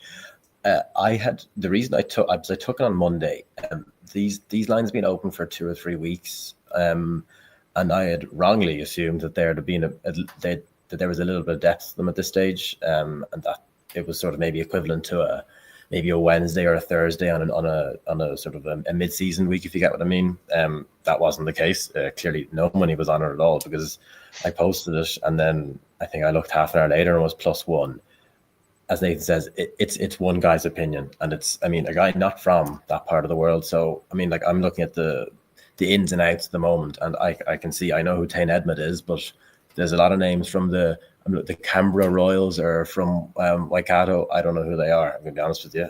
The reason I took it on Monday. These lines have been open for 2 or 3 weeks, and I had wrongly assumed that there had been that there was a little bit of depth to them at this stage, and that it was sort of maybe equivalent to maybe a Wednesday or a Thursday on a sort of a mid-season week, if you get what I mean. That wasn't the case. Clearly, no money was on it at all, because I posted it, and then I think I looked half an hour later and it was +1. As Nathan says, it's one guy's opinion, and it's, I mean, a guy not from that part of the world. So I mean, like, I'm looking at the ins and outs at the moment, and I can see, I know who Tain Edmund is, but there's a lot of names from the Canberra Royals or from Waikato. I don't know who they are, I'm going to be honest with you.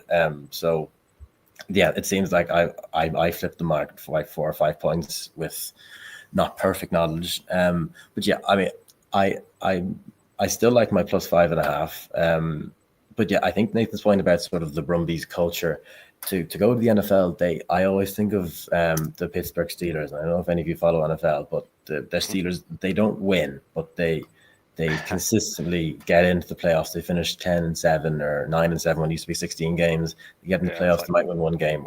So yeah, it seems like I flipped the market for like 4 or 5 points with not perfect knowledge. But yeah, I mean, I still like my +5.5. but yeah, I think Nathan's point about sort of the Brumbies culture to go to the NFL. I always think of the Pittsburgh Steelers. I don't know if any of you follow NFL, but the Steelers, they don't win, but they consistently get into the playoffs. They finish 10-7 or 9-7 when it used to be 16 games. You get in the playoffs, they might win one game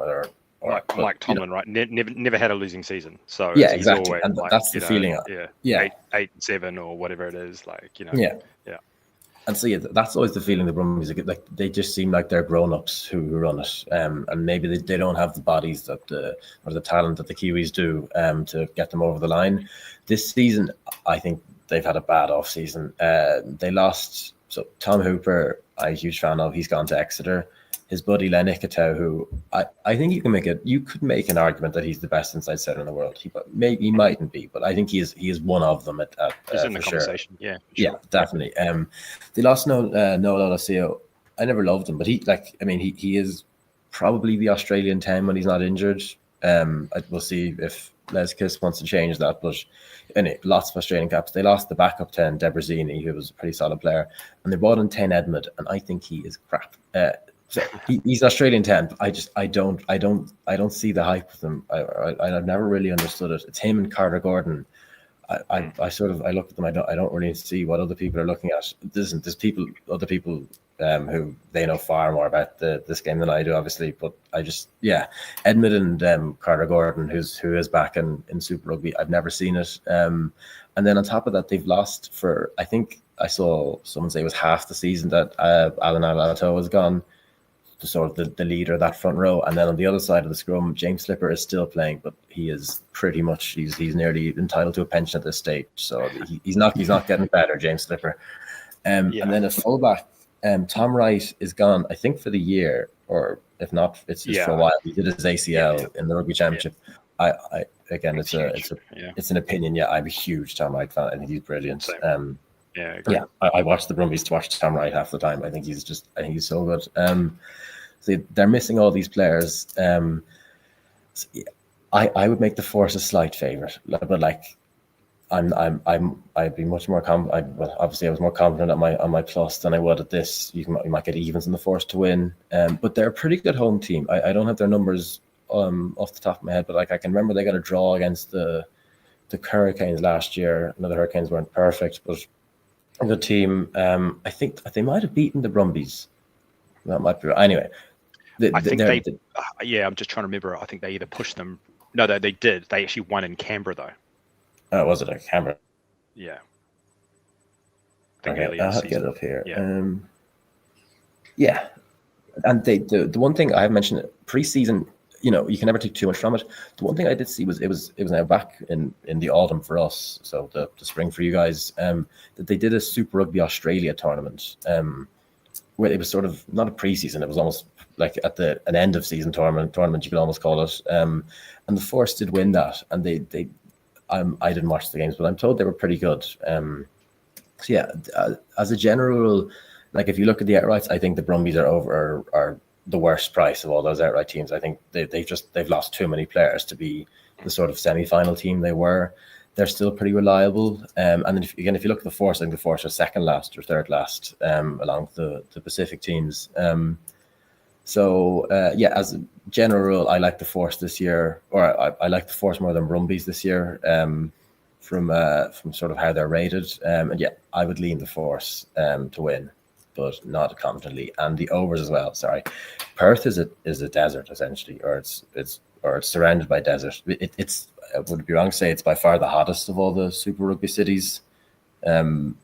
Mike Tomlin, right? Never had a losing season. So yeah, he's exactly, always, and that's the feeling. 8-7 or whatever it is, Yeah. And so that's always the feeling the Brumbies like. They just seem like they're grown-ups who run it, and maybe they don't have the bodies or the talent that the Kiwis do to get them over the line. This season, I think they've had a bad off season. They lost. So Tom Hooper, I'm a huge fan of. He's gone to Exeter. His buddy Len Ikitau, who I think you could make an argument that he's the best inside centre in the world. He mightn't be, but I think he is one of them. He's in the conversation. Sure. Yeah, yeah, definitely. They lost Noel Olasio. I never loved him, but he is probably the Australian 10 when he's not injured. We'll see if Les Kiss wants to change that, but anyway, lots of Australian caps. They lost the backup 10, Debrazini, who was a pretty solid player, and they brought in 10 Edmund, and I think he is crap. So he's Australian 10. I don't see the hype with him. I've never really understood it. It's him and Carter Gordon. I look at them. I don't really see what other people are looking at. There's other people who they know far more about this game than I do, obviously. But Edmund and Carter Gordon, who is back in Super Rugby. I've never seen it. And then on top of that, they've lost for, I think I saw someone say it was half the season that Alan Alato was gone. Sort of the leader of that front row, and then on the other side of the scrum, James Slipper is still playing, but he is pretty much he's nearly entitled to a pension at this stage. So he's not getting better, James Slipper. And then a fullback, Tom Wright is gone, I think for the year, or if not, it's just for a while. He did his ACL in the Rugby Championship. It's an opinion. Yeah, I'm a huge Tom Wright fan. I think he's brilliant. I watched the Brumbies to watch Tom Wright half the time. I think he's so good. So they're missing all these players. I would make the Force a slight favourite, but I'd be much more obviously I was more confident on my plus than I would at this. You might get evens in the Force to win, but they're a pretty good home team. I don't have their numbers off the top of my head, but I can remember they got a draw against the Hurricanes last year. The Hurricanes weren't perfect, but a good team. I think they might have beaten the Brumbies. That might be right. Anyway. I'm just trying to remember. I think they either pushed them. No, they did. They actually won in Canberra, though. Oh, was it a Canberra? Yeah. Okay, I'll have to get it up here. Yeah. And the one thing I have mentioned, pre-season, you can never take too much from it. The one thing I did see was it was now back in the autumn for us, so the spring for you guys, that they did a Super Rugby Australia tournament, where it was sort of not a pre-season, it was almost like at an end of season tournament you could almost call it, and the Force did win that, and I didn't watch the games, but I'm told they were pretty good. As a general rule, like if you look at the outrights, I think the Brumbies are the worst price of all those outright teams. I think they've lost too many players to be the sort of semi-final team they were. They're still pretty reliable. And then if you look at the Force, I think the Force are second last or third last along the Pacific teams. As a general rule, I like the Force this year, or I like the Force more than Brumbies this year, from sort of how they're rated. I would lean the Force to win, but not confidently. And the overs as well. Sorry, Perth is a desert essentially, or it's surrounded by desert. It's I would be wrong to say it's by far the hottest of all the Super Rugby cities. The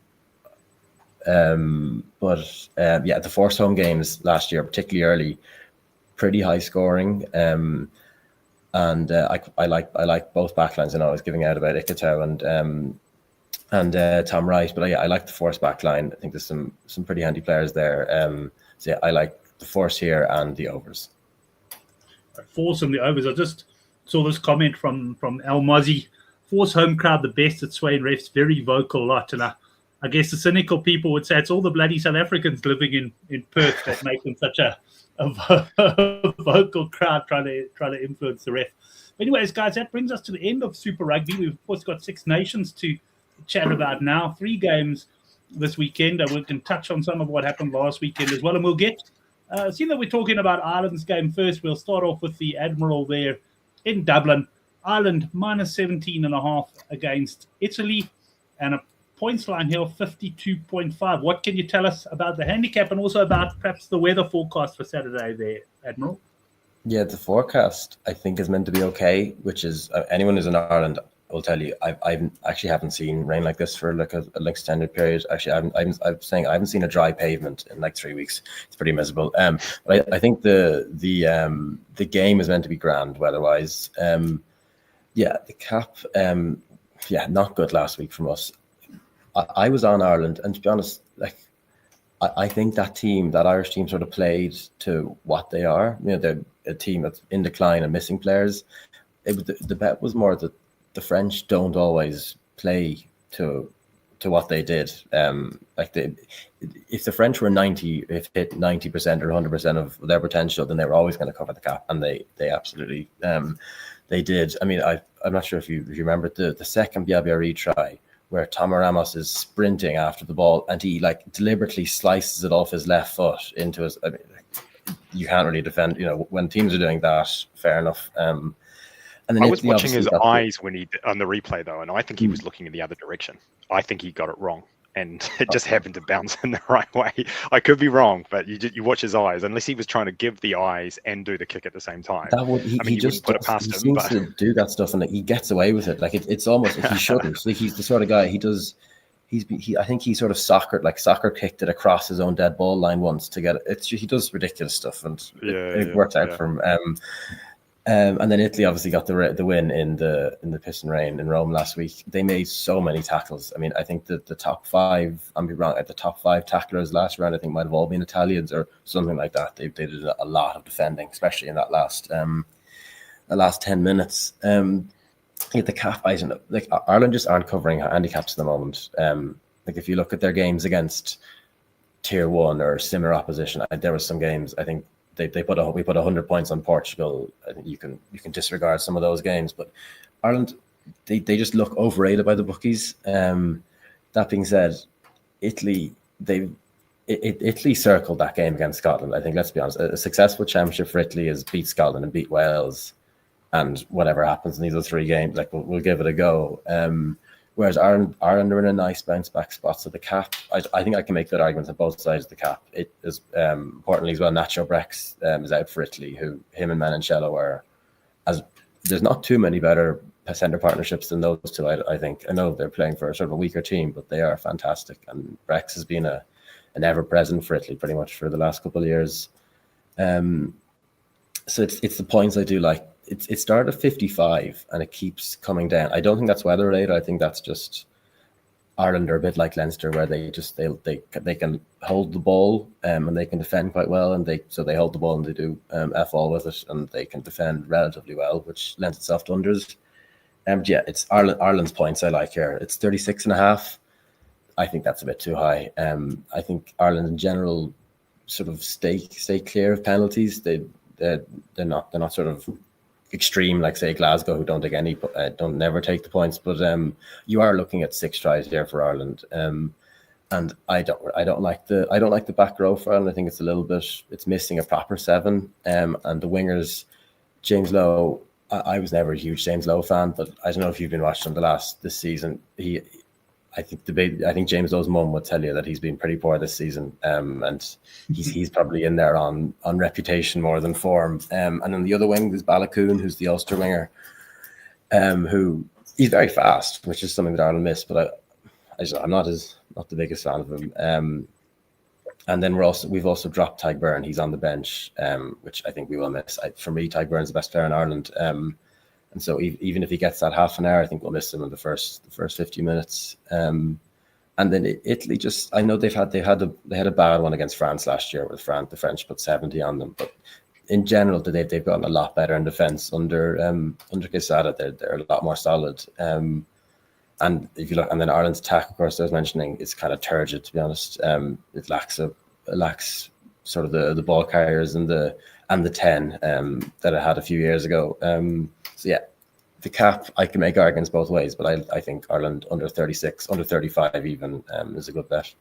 Force home games last year, particularly early, pretty high scoring. I like both backlines. I know I was giving out about Ikitau and Tom Wright, but I like the Force backline. I think there's some pretty handy players there. I like the Force here and the overs. Force and the overs. I just saw this comment from El Mozzi. Force home crowd the best at swaying refs, very vocal lot. And I guess the cynical people would say it's all the bloody South Africans living in Perth that make them such a vocal crowd trying to influence the ref. Anyways, guys, that brings us to the end of Super Rugby. We've of course got Six Nations to chat about now. 3 games this weekend. We can touch on some of what happened last weekend as well, and we'll get. Seeing that we're talking about Ireland's game first, we'll start off with the Admiral there in Dublin. Ireland minus 17.5 against Italy, and a points line here of 52.5. What can you tell us about the handicap and also about perhaps the weather forecast for Saturday there, Admiral? Yeah, the forecast I think is meant to be okay, which is anyone who's in Ireland will tell you I actually haven't seen rain like this for like an extended period. Actually, I'm saying I haven't seen a dry pavement in like 3 weeks. It's pretty miserable. But I think the game is meant to be grand weather-wise. Yeah, the cap. Not good last week from us. I was on Ireland, and to be honest, like I think that Irish team, sort of played to what they are. You know, they're a team that's in decline and missing players. The bet was more that the French don't always play to what they did. If the French were 90% or 100% of their potential, then they were always going to cover the cap, and they absolutely they did. I mean, I'm not sure if you remember the second Biabiari try, where Tom Ramos is sprinting after the ball and he like deliberately slices it off his left foot into his. I mean, you can't really defend. You know, when teams are doing that, fair enough. And then I was watching his eyes when he on the replay though, and I think he was looking in the other direction. I think he got it wrong, and it just happened to bounce in the right way. I could be wrong, but you watch his eyes. Unless he was trying to give the eyes and do the kick at the same time. He just put it past him. He seems to do that stuff, and he gets away with it. Like it's almost like he shouldn't. Like he's the sort of guy. I think he sort of soccer kicked it across his own dead ball line once to get it. He does ridiculous stuff, and it worked out for him. And then Italy obviously got the win in the piss and rain in Rome last week. They made so many tackles. I mean, I think that the top five, I'm be wrong, the top five tacklers last round, I think might have all been Italians or something like that. They did a lot of defending, especially in that last 10 minutes. The cap, I don't know, like Ireland just aren't covering handicaps at the moment. Like if you look at their games against tier one or similar opposition, there were some games I think. We put 100 points on Portugal. I think you can disregard some of those games, but Ireland they just look overrated by the bookies. That being said, Italy Italy circled that game against Scotland. I think, let's be honest, a successful championship for Italy is beat Scotland and beat Wales, and whatever happens in these other three games, like we'll give it a go. Whereas Ireland are in a nice bounce back spot. So the cap, I think I can make good arguments on both sides of the cap. It is importantly as well. Nacho Brex is out for Italy. Him and Manoncello are, as there's not too many better centre partnerships than those two. I think I know they're playing for a sort of a weaker team, but they are fantastic. And Brex has been an ever present for Italy pretty much for the last couple of years. So it's the points I do like. It started at 55 and it keeps coming down. I don't think that's weather related. I think that's just Ireland are a bit like Leinster, where they can hold the ball and they can defend quite well, and they hold the ball and they do f all with it, and they can defend relatively well, which lends itself to unders. It's Ireland's points I like here. It's 36.5. I think that's a bit too high. I think Ireland in general sort of stay clear of penalties. They're not sort of extreme like say Glasgow, who don't never take the points, but you are looking at 6 tries here for Ireland, and I don't like the back row for Ireland. I think it's missing a proper 7, and the wingers, James Lowe. I was never a huge James Lowe fan, but I don't know if you've been watching this season. I think James Lowe's mum would tell you that he's been pretty poor this season, and he's probably in there on reputation more than form. And then the other wing is Balakoon, who's the Ulster winger, who he's very fast, which is something that Ireland missed. But I'm not the biggest fan of him. And then we've also dropped Tadhg Beirne. He's on the bench, which I think we will miss. For me, Tadhg Beirne's the best player in Ireland. And so even if he gets that half an hour, I think we'll miss him in the first 50 minutes. And then Italy I know they had a bad one against France last year with France. The French put 70 on them, but in general, they've gotten a lot better in defence under Quesada. They're a lot more solid. And if you look, and then Ireland's attack, of course, I was mentioning, it's kind of turgid, to be honest. It lacks sort of the ball carriers and the 10 that it had a few years ago. So yeah, the cap, I can make arguments both ways, but I think Ireland under 36, under 35 even is a good bet.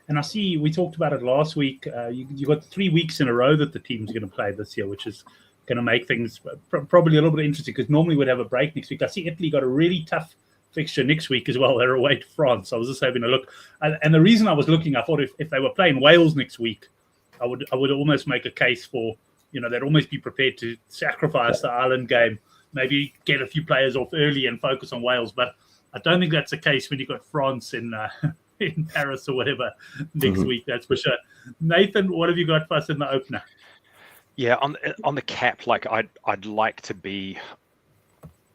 And I see we talked about it last week. You got 3 weeks in a row that the team's going to play this year, which is going to make things probably a little bit interesting because normally we'd have a break next week. I see Italy got a really tough fixture next week as well. They're away to France. I was just having a look. And the reason I was looking, I thought if they were playing Wales next week, I would almost make a case for, they'd almost be prepared to sacrifice the Ireland game, maybe get a few players off early and focus on Wales. But I don't think that's the case when you've got France in Paris or whatever next week, that's for sure. Nathan, what have you got for us in the opener? Yeah, on the cap, like I'd like to be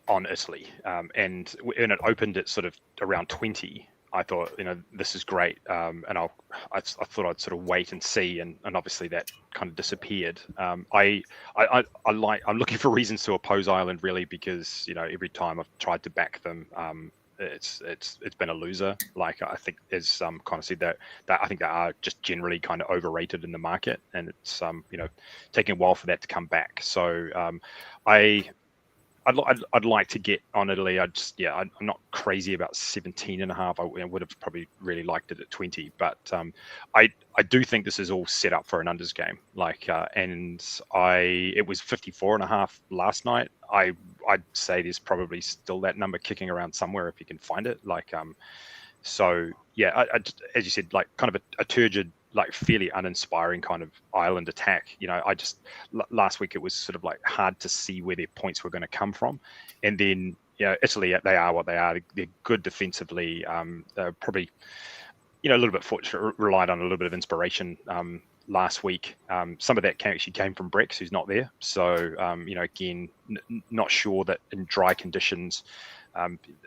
on Italy, and when it opened at sort of around 20, I thought, this is great, and I thought I'd sort of wait and see, and obviously that kind of disappeared. I'm looking for reasons to oppose Ireland really, because every time I've tried to back them, it's been a loser. Like I think there's kind of said that I think they are just generally kind of overrated in the market, and it's taking a while for that to come back. So I'd like to get on Italy. I'm not crazy about 17.5. I would have probably really liked it at 20, but I do think this is all set up for an unders game. It was 54.5 last night. I'd say there's probably still that number kicking around somewhere if you can find it. So yeah, as you said, like kind of a turgid, like fairly uninspiring kind of Ireland attack. Last week it was sort of like hard to see where their points were going to come from, and then Italy, they are what they are. They're good defensively. They're probably a little bit fortunate, relied on a little bit of inspiration last week. Some of that actually came from Brex, who's not there. So again, not sure that in dry conditions,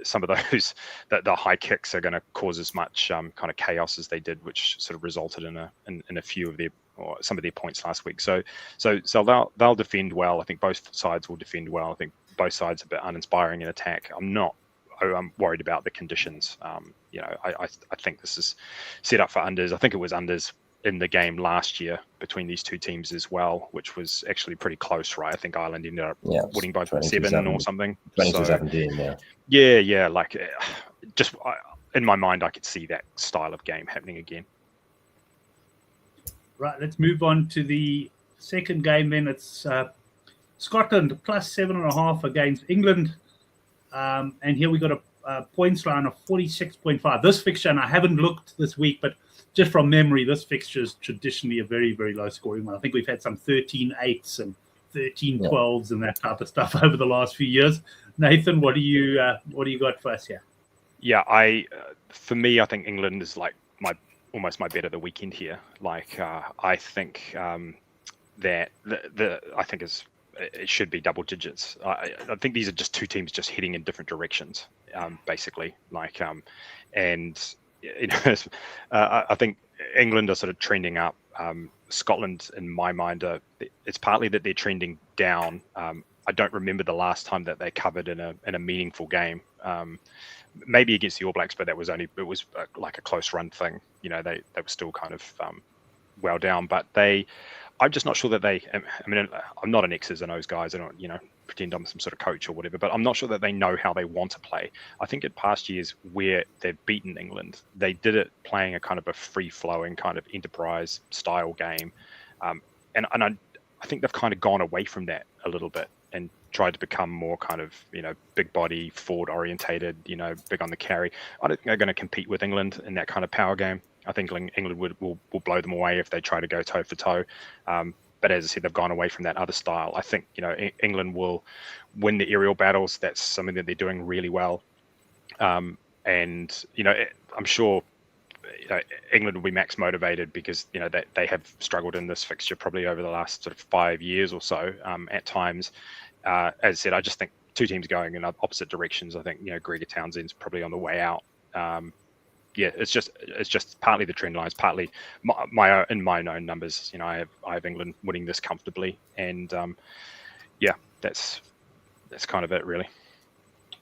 some of those that the high kicks are going to cause as much kind of chaos as they did, which sort of resulted in a few of some of their points last week. So they'll defend well. I think both sides will defend well. I think both sides are a bit uninspiring in attack. I'm worried about the conditions. I think this is set up for unders. I think it was unders in the game last year between these two teams as well, which was actually pretty close, right? I think Ireland ended up winning by 7 or something. 22-17, Yeah. Like, just in my mind, I could see that style of game happening again. Right, let's move on to the second game then. It's Scotland plus 7.5 against England. And here we got a points line of 46.5. This fixture, and I haven't looked this week, but just from memory, this fixture is traditionally a very, very low scoring one. I think we've had some 13-8s and 13-12s and that type of stuff over the last few years. Nathan, what do you got for us here? Yeah, for me, I think England is like almost my bet of the weekend here. Like I think that I think it should be double digits. I think these are just two teams just heading in different directions, basically. And I think England are sort of trending up. Scotland, in my mind, it's partly that they're trending down. I don't remember the last time that they covered in a meaningful game. Maybe against the All Blacks, but it was like a close run thing. They were still kind of well down, but I'm just not sure that I'm not an X's and O's guys. I don't, pretend I'm some sort of coach or whatever, but I'm not sure that they know how they want to play. I think in past years where they've beaten England, they did it playing a kind of a free-flowing kind of enterprise style game. And I think they've kind of gone away from that a little bit and tried to become more kind of, big body, forward orientated, big on the carry. I don't think they're going to compete with England in that kind of power game. I think England will blow them away if they try to go toe for toe. But as I said, they've gone away from that other style. I think, England will win the aerial battles. That's something that they're doing really well. And, I'm sure England will be max motivated because, they have struggled in this fixture probably over the last sort of 5 years or so at times. As I said, I just think two teams going in opposite directions. I think, Gregor Townsend's probably on the way out. It's just partly the trend lines, partly my own numbers. I have England winning this comfortably, and that's kind of it really.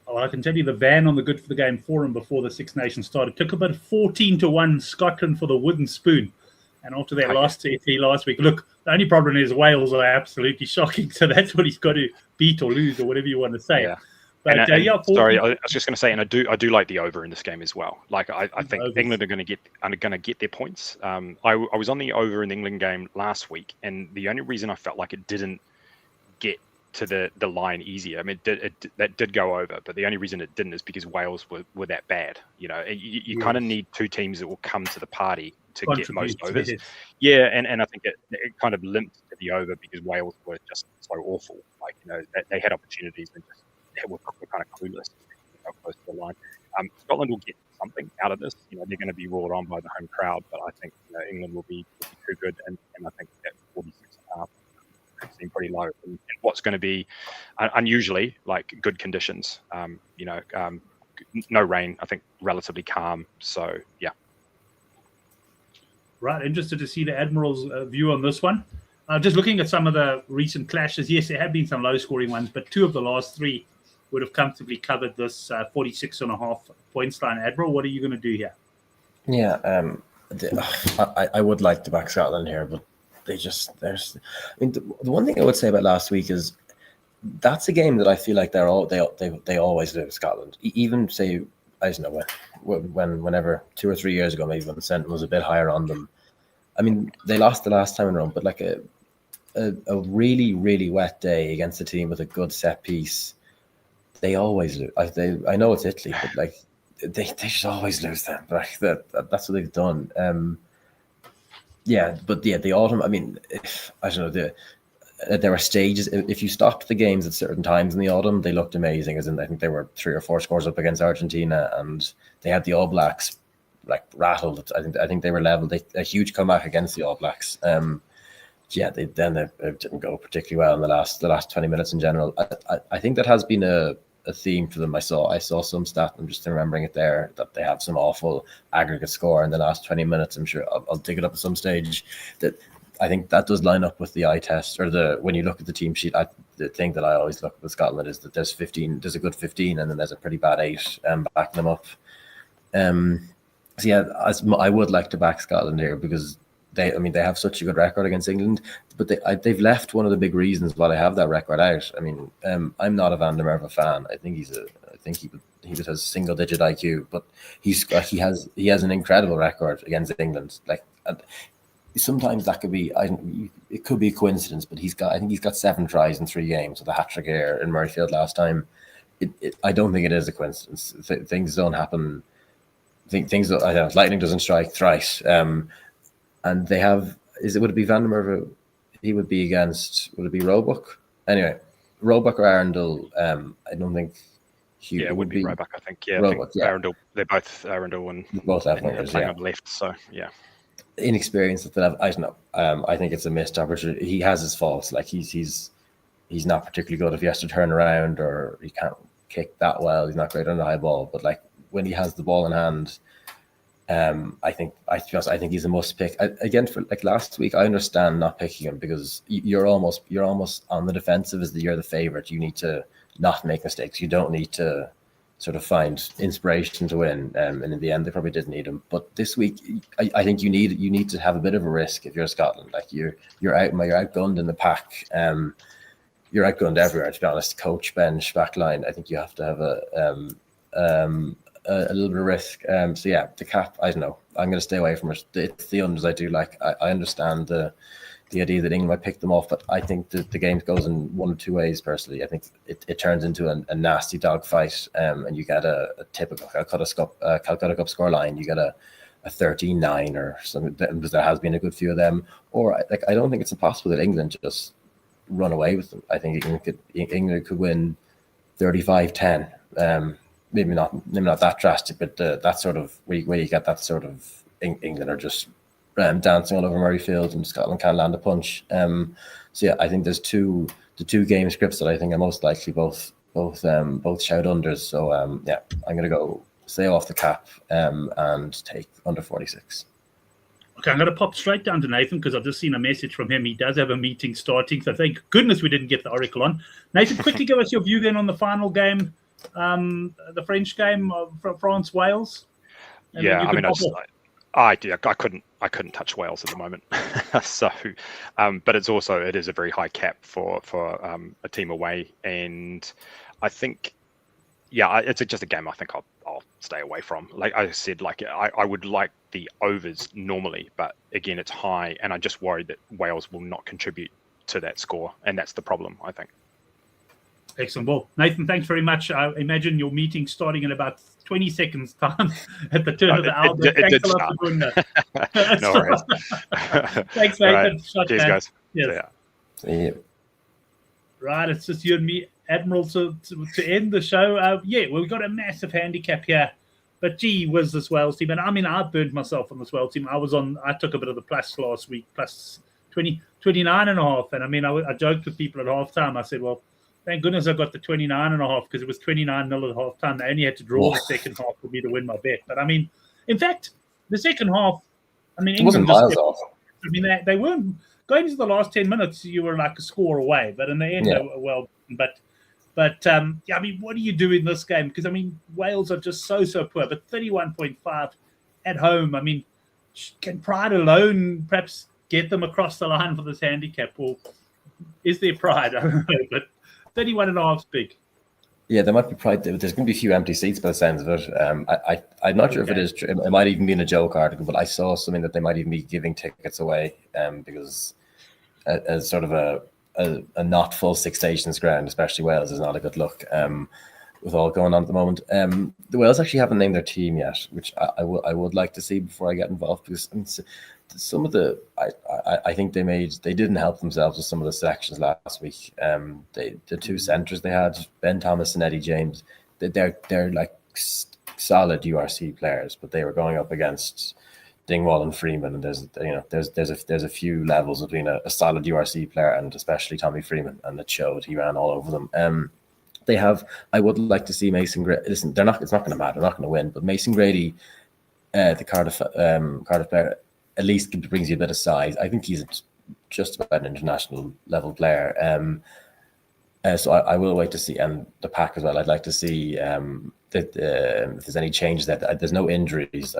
Well, I can tell you the van on the Good for the Game forum before the Six Nations started took about 14-1 Scotland for the wooden spoon. And after that loss to FA last week, look, the only problem is Wales are absolutely shocking. So that's what he's got to beat or lose or whatever you want to say. Yeah. But sorry, I was just going to say, and I do like the over in this game as well. Like I think Overs. England are going to get their points. I was on the over in the England game last week, and the only reason I felt like it didn't get to the line easier. I mean, that did go over, but the only reason it didn't is because Wales were that bad. You know, you kind of need two teams that will come to the party to get most overs. Yes. Yeah, and I think it kind of limped to the over because Wales were just so awful. Like, you know, they had opportunities and just were kind of clueless, close to the line. Scotland will get something out of this. You know, they're going to be roared on by the home crowd, but I think England will be too good, and I think that 46.5 seem pretty low. And what's going to be unusually like good conditions. No rain. I think relatively calm. So yeah. Right, interested to see the Admiral's view on this one. Just looking at some of the recent clashes, yes, there have been some low-scoring ones, but 2 of the last 3 would have comfortably covered this 46.5 points line. Admiral, what are you going to do here? Yeah, I would like to back Scotland here, but the one thing I would say about last week is that's a game that I feel like they always lose, Scotland. Even say, I don't know, whenever 2 or 3 years ago, maybe when the sentiment was a bit higher on them. I mean, they lost the last time in Rome, but like a really, really wet day against a team with a good set piece, they always lose. I know it's Italy, but like they just always lose them. Like that's what they've done. The autumn. I mean, I don't know, there were stages. If you stopped the games at certain times in the autumn, they looked amazing. As in, I think they were 3 or 4 scores up against Argentina, and they had the All Blacks like rattled. I think they were level. A huge comeback against the All Blacks. They didn't go particularly well in the last 20 minutes in general. I think that has been a theme for them. I saw some stat. I'm just remembering it there that they have some awful aggregate score in the last 20 minutes. I'm sure I'll dig it up at some stage. That I think that does line up with the eye test or when you look at the team sheet. The thing that I always look at with Scotland is that there's a good 15 and then there's a pretty bad 8 backing them up. I would like to back Scotland here because they have such a good record against England, but they've left one of the big reasons why they have that record out. I mean, I'm not a Van der Merwe fan. I think he just has single digit IQ, but he has an incredible record against England. Like sometimes that could be it could be a coincidence, but I think he's got 7 tries in 3 games with a hat trick here in Murrayfield last time. I don't think it is a coincidence. Things don't happen. Lightning doesn't strike thrice. And they have, would it be Van der Merwe? He would be against, would it be Roebuck? Anyway, Roebuck or Arundel, I don't think it would be Roebuck, I think. Yeah, Roebuck, I think Arundel, they're both Arundel and both left wingers, on left, so yeah. Inexperienced at the level, I don't know. I think it's a missed opportunity. He has his faults, like he's not particularly good if he has to turn around or he can't kick that well. He's not great on the high ball, but like when he has the ball in hand, I think he's a must pick. Again, for like last week, I understand not picking him because you're almost on the defensive as you're the favorite. You need to not make mistakes. You don't need to sort of find inspiration to win. And in the end, they probably did need him. But this week, I think you need to have a bit of a risk if you're Scotland. Like you're outgunned in the pack. You're outgunned everywhere. To be honest, coach, bench, back line. I think you have to have a little bit of risk. The cap, I don't know. I'm going to stay away from it. It's the unders I do like. I understand the idea that England might pick them off, but I think the game goes in one of 2 ways, personally. I think it turns into a nasty dogfight, and you get a typical Calcutta Cup scoreline. You get a 13-9 or something, because there has been a good few of them. Or I don't think it's impossible that England just run away with them. I think England could win 35-10. Maybe not that drastic, but that sort of where you get that sort of England are just dancing all over Murrayfield and Scotland can't land a punch. I think there's the 2 game scripts that I think are most likely both shout unders. So I'm going to go stay off the cap and take under 46. Okay, I'm going to pop straight down to Nathan because I've just seen a message from him. He does have a meeting starting, so thank goodness we didn't get the Oracle on. Nathan, quickly give us your view then on the final game, the French game of France-Wales. I couldn't touch Wales at the moment. So, but it is a very high cap for a team away, and I think, yeah, it's just a game I think I'll stay away from. Like I said, like I would like the overs normally, but again, it's high, and I'm just worried that Wales will not contribute to that score, and that's the problem, I think. Excellent. Well, Nathan, thanks very much. I imagine your meeting starting in about 20 seconds time at the turn of the hour. Thanks a lot for doing that. No worries. Thanks, Nathan. Right. Cheers, guys. Yes. See you. Right, it's just you and me, Admiral, to end the show. We've got a massive handicap here. But gee whiz, this Wales team. And I mean, I burnt myself on this Wales team. I took a bit of the plus last week, plus 29.5. And I mean, I joked with people at halftime. I said, well, thank goodness I got the 29.5 because it was 29-0 at half time. They only had to draw the second half for me to win my bet. But I mean, in fact, the second half, I mean, England wasn't miles off. I mean, they weren't going into the last 10 minutes. You were like a score away, but in the end, they were well. But I mean, what do you do in this game? Because I mean, Wales are just so poor. But 31.5 at home. I mean, can pride alone perhaps get them across the line for this handicap? Or is there pride? I don't know, but 31.5 is big. Yeah, there might be pride. There's going to be a few empty seats by the sounds of it. I'm not sure if it is true. It might even be in a joke article, but I saw something that they might even be giving tickets away because as sort of a not full Six Nations ground, especially Wales, is not a good look with all going on at the moment. The Wales actually haven't named their team yet, which I would like to see before I get involved, because I mean, some of the I think they didn't help themselves with some of the selections last week. The two centres they had, Ben Thomas and Eddie James, they're like solid URC players, but they were going up against Dingwall and Freeman, and there's a few levels between a solid URC player and especially Tommy Freeman, and it showed. He ran all over them. I would like to see Mason Grady. Listen, it's not going to matter. They're not going to win, but Mason Grady, the Cardiff player, at least brings you a bit of size. I think he's just about an international level player. So I will wait to see, and the pack as well. I'd like to see if there's any changes. That there's no injuries.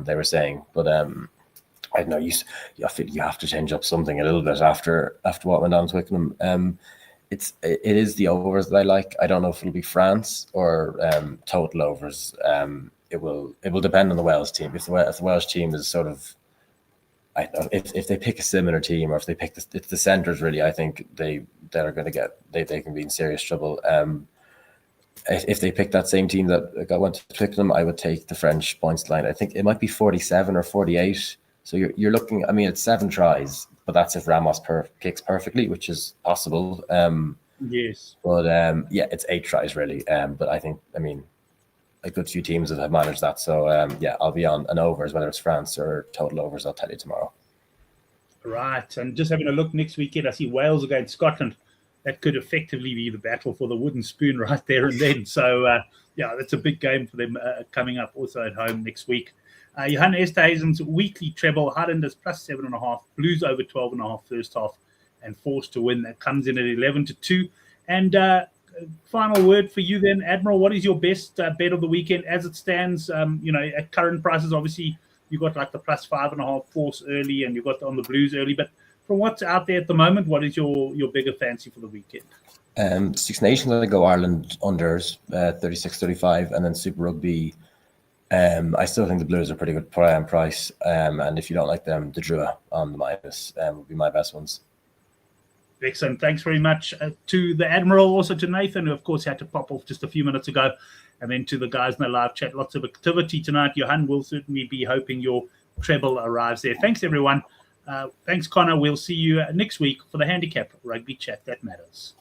They were saying, but I don't know. I feel you have to change up something a little bit after what went on to Twickenham. It is the overs that I like. I don't know if it'll be France or total overs. It will depend on the Wales team. If the Welsh team is sort of, I don't know, if they pick a similar team, or if they pick the centres, really, I think they can be in serious trouble. If they pick that same team that went to Twickenham, I would take the French points line. I think it might be 47 or 48. So you're looking. I mean, it's 7 tries, but that's if Ramos kicks perfectly, which is possible. Yes. But it's 8 tries really. But I think, I mean, a good few teams have managed that. So I'll be on an overs, whether it's France or total overs. I'll tell you tomorrow. Right, and just having a look next weekend, I see Wales against Scotland. That could effectively be the battle for the wooden spoon right there and then. So that's a big game for them coming up also at home next week. Johanna Esterhuizen's weekly treble, Highlanders plus 7.5, Blues over 12.5 first half, and forced to win. That comes in at 11-2. And final word for you then, Admiral. What is your best bet of the weekend as it stands? At current prices, obviously you got like the plus 5.5 force early, and you got on the Blues early. But from what's out there at the moment, what is your bigger fancy for the weekend? Six Nations, I go Ireland unders, 36-35, and then Super Rugby. I still think the Blues are pretty good price, and if you don't like them, the Drua on the minus would be my best ones. Excellent. Thanks very much to the Admiral, also to Nathan, who of course had to pop off just a few minutes ago, and then to the guys in the live chat. Lots of activity tonight. Johan will certainly be hoping your treble arrives there. Thanks, everyone. Thanks, Connor. We'll see you next week for the Handicap Rugby Chat That Matters.